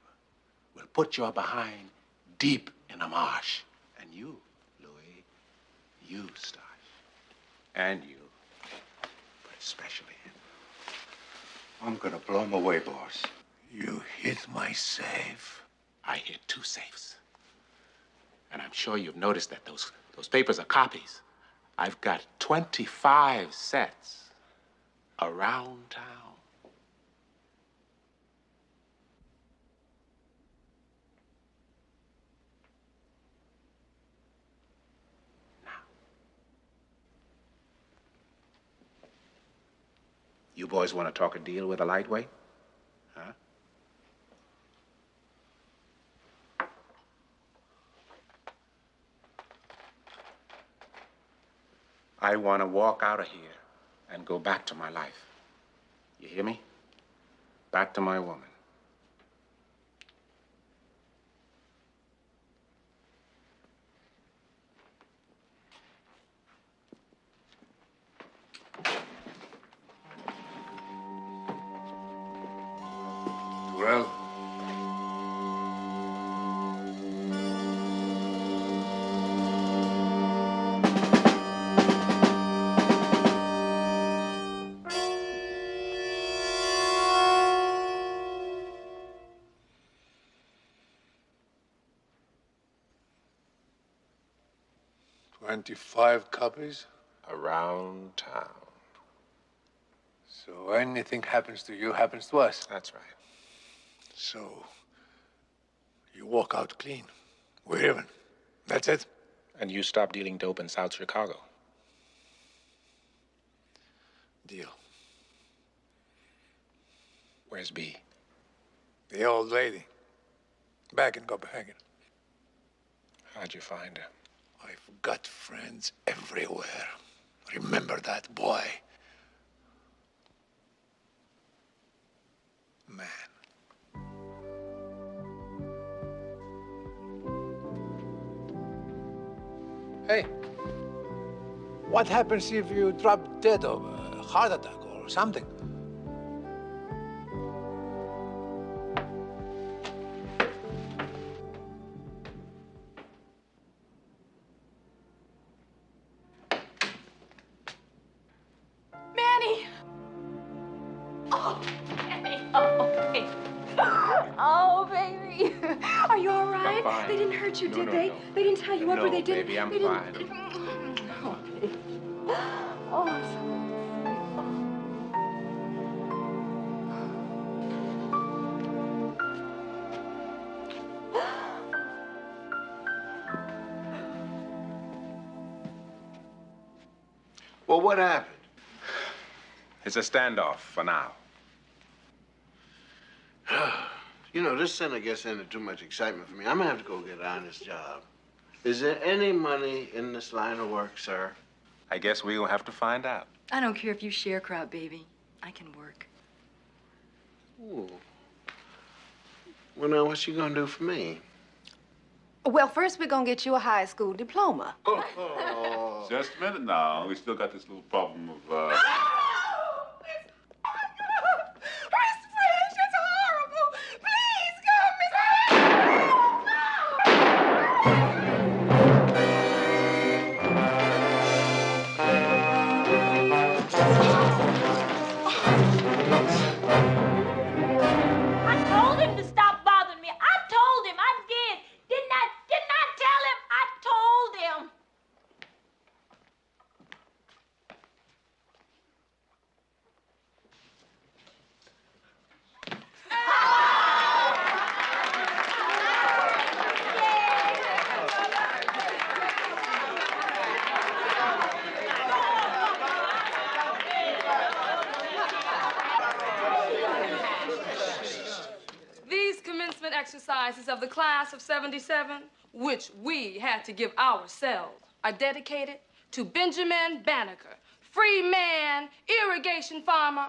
will put your behind deep in a marsh. And you, Louis, you, Stash, and you, but especially him. I'm gonna blow him away, boss. You hit my safe. I hit 2 safes. And I'm sure you've noticed that those papers are copies. I've got 25 sets around town. Now, you boys want to talk a deal with a lightweight? Huh? I want to walk out of here and go back to my life. You hear me? Back to my woman. Well, $25 copies? Around town. So anything happens to you happens to us. That's right. So you walk out clean. We're even. That's it. And you stop dealing dope in South Chicago. Deal. Where's B? The old lady. Back in Copenhagen. How'd you find her? I've got friends everywhere. Remember that, boy. Man. Hey, what happens if you drop dead of a heart attack or something? Manny! Oh, Manny. Oh, baby. Oh, baby. Are you all right? I'm fine. They didn't hurt you, No, did no, they? no. They didn't tie you up, or No, they didn't? baby, I'm they didn't- fine. Oh, baby. Oh, I'm so... Well, what happened? It's a standoff for now. You know, this center gets into too much excitement for me. I'm gonna have to go get an honest job. Is there any money in this line of work, sir? I guess we'll have to find out. I don't care if you sharecrop, baby. I can work. Ooh. Well, now, what's she gonna do for me? Well, first we're gonna get you a high school diploma. Oh. Just a minute now. We still got this little problem of, I told him to stop bothering me. I told him. I did. Didn't I tell him? I told him. These commencement exercises of the class of 77, which we had to give ourselves, are dedicated to Benjamin Banneker, free man, irrigation farmer,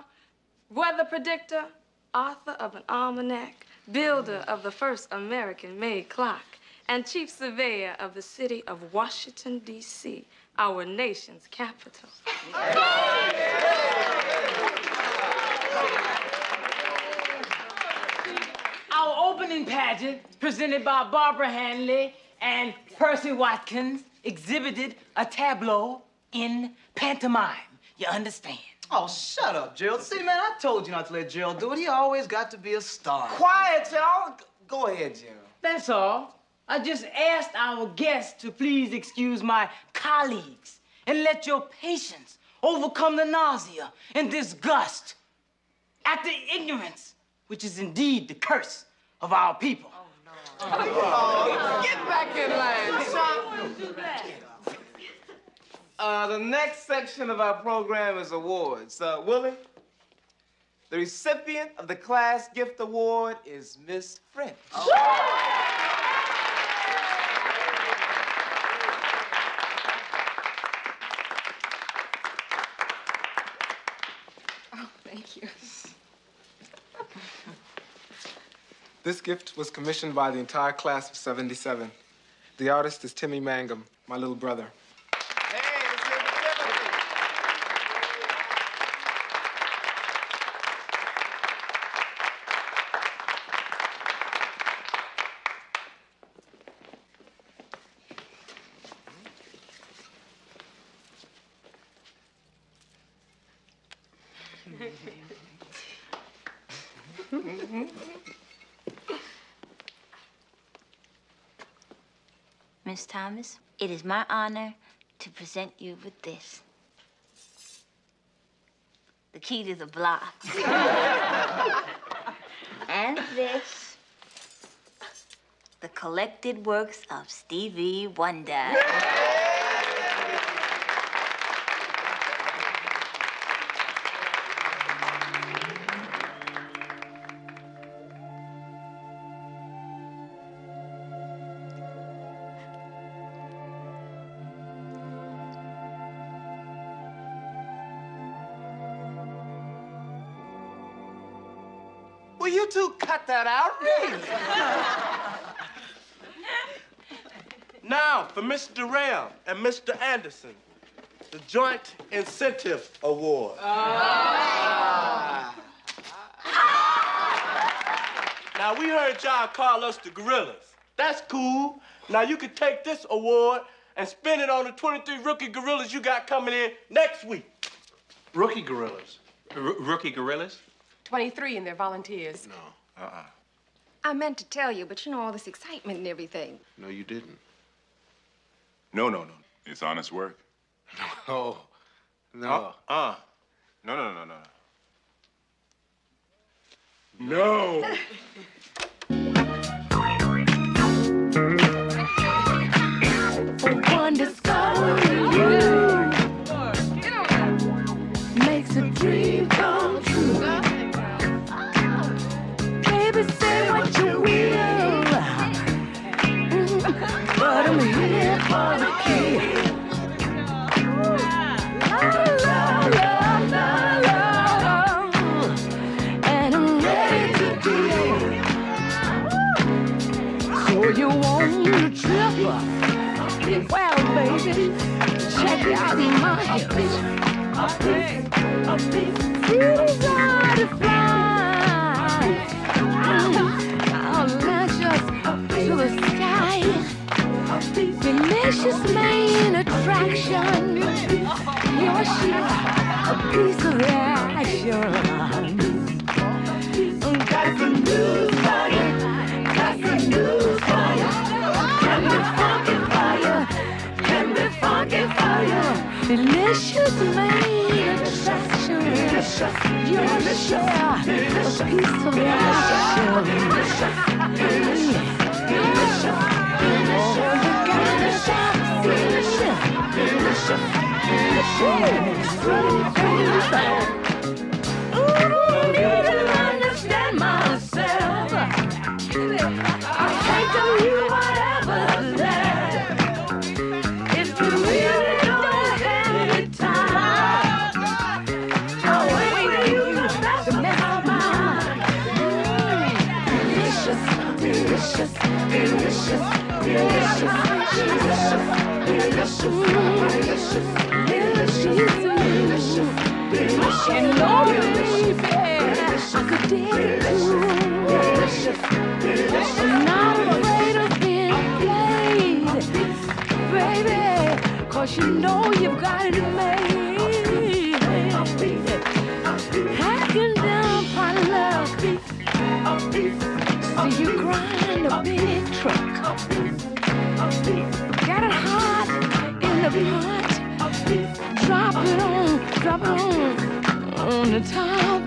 weather predictor, author of an almanac, builder of the first American-made clock, and chief surveyor of the city of Washington, D.C., our nation's capital. Our opening pageant, presented by Barbara Hanley and Percy Watkins, exhibited a tableau in pantomime. You understand? Oh, shut up, Gerald. See, man, I told you not to let Gerald do it. He always got to be a star. Quiet, y'all. Go ahead, Gerald. That's all. I just asked our guests to please excuse my colleagues and let your patience overcome the nausea and disgust at the ignorance, which is indeed the curse of our people. Oh, get back in line, son. The next section of our program is awards. Willie, the recipient of the Class Gift Award is Miss French. Thank you. This gift was commissioned by the entire class of 77. The artist is Timmy Mangum, my little brother. Miss Thomas, it is my honor to present you with this. The key to the block. And this, the collected works of Stevie Wonder. Will you two cut that out? Now, for Mr. Durrell and Mr. Anderson, the Joint Incentive Award. Now, we heard y'all call us the Gorillas. That's cool. Now, you can take this award and spend it on the 23 rookie gorillas you got coming in next week. Rookie gorillas? Rookie gorillas? 23 and they're volunteers. No. I meant to tell you, but you know all this excitement and everything. No, you didn't. No. It's honest work. No. No. No. No. One discovery makes a dream come true. Baby, say what you will, but I'm here for the key. And I'm ready to do it. So you want to trip up? Well, baby, check out my hips. Freedom's hard to fly. I'll launch us to the sky. Delicious main attraction. You're sure a piece of action. Got some news for you. Got some news for you. Can be funky for you. Can be funky for you. Delicious main attraction. You're sure a piece of action. Understand myself. I can't do you whatever that. If you really don't have the time, I'll wait for you to make my mind. Delicious, delicious, delicious, delicious, delicious, delicious, delicious. And no, baby, I could dig it too. I'm not afraid of being played, baby, 'cause you know you've got it made. Hacking down upon luck, see you grind a big truck. Got it hot in the pot. Drop it on the top.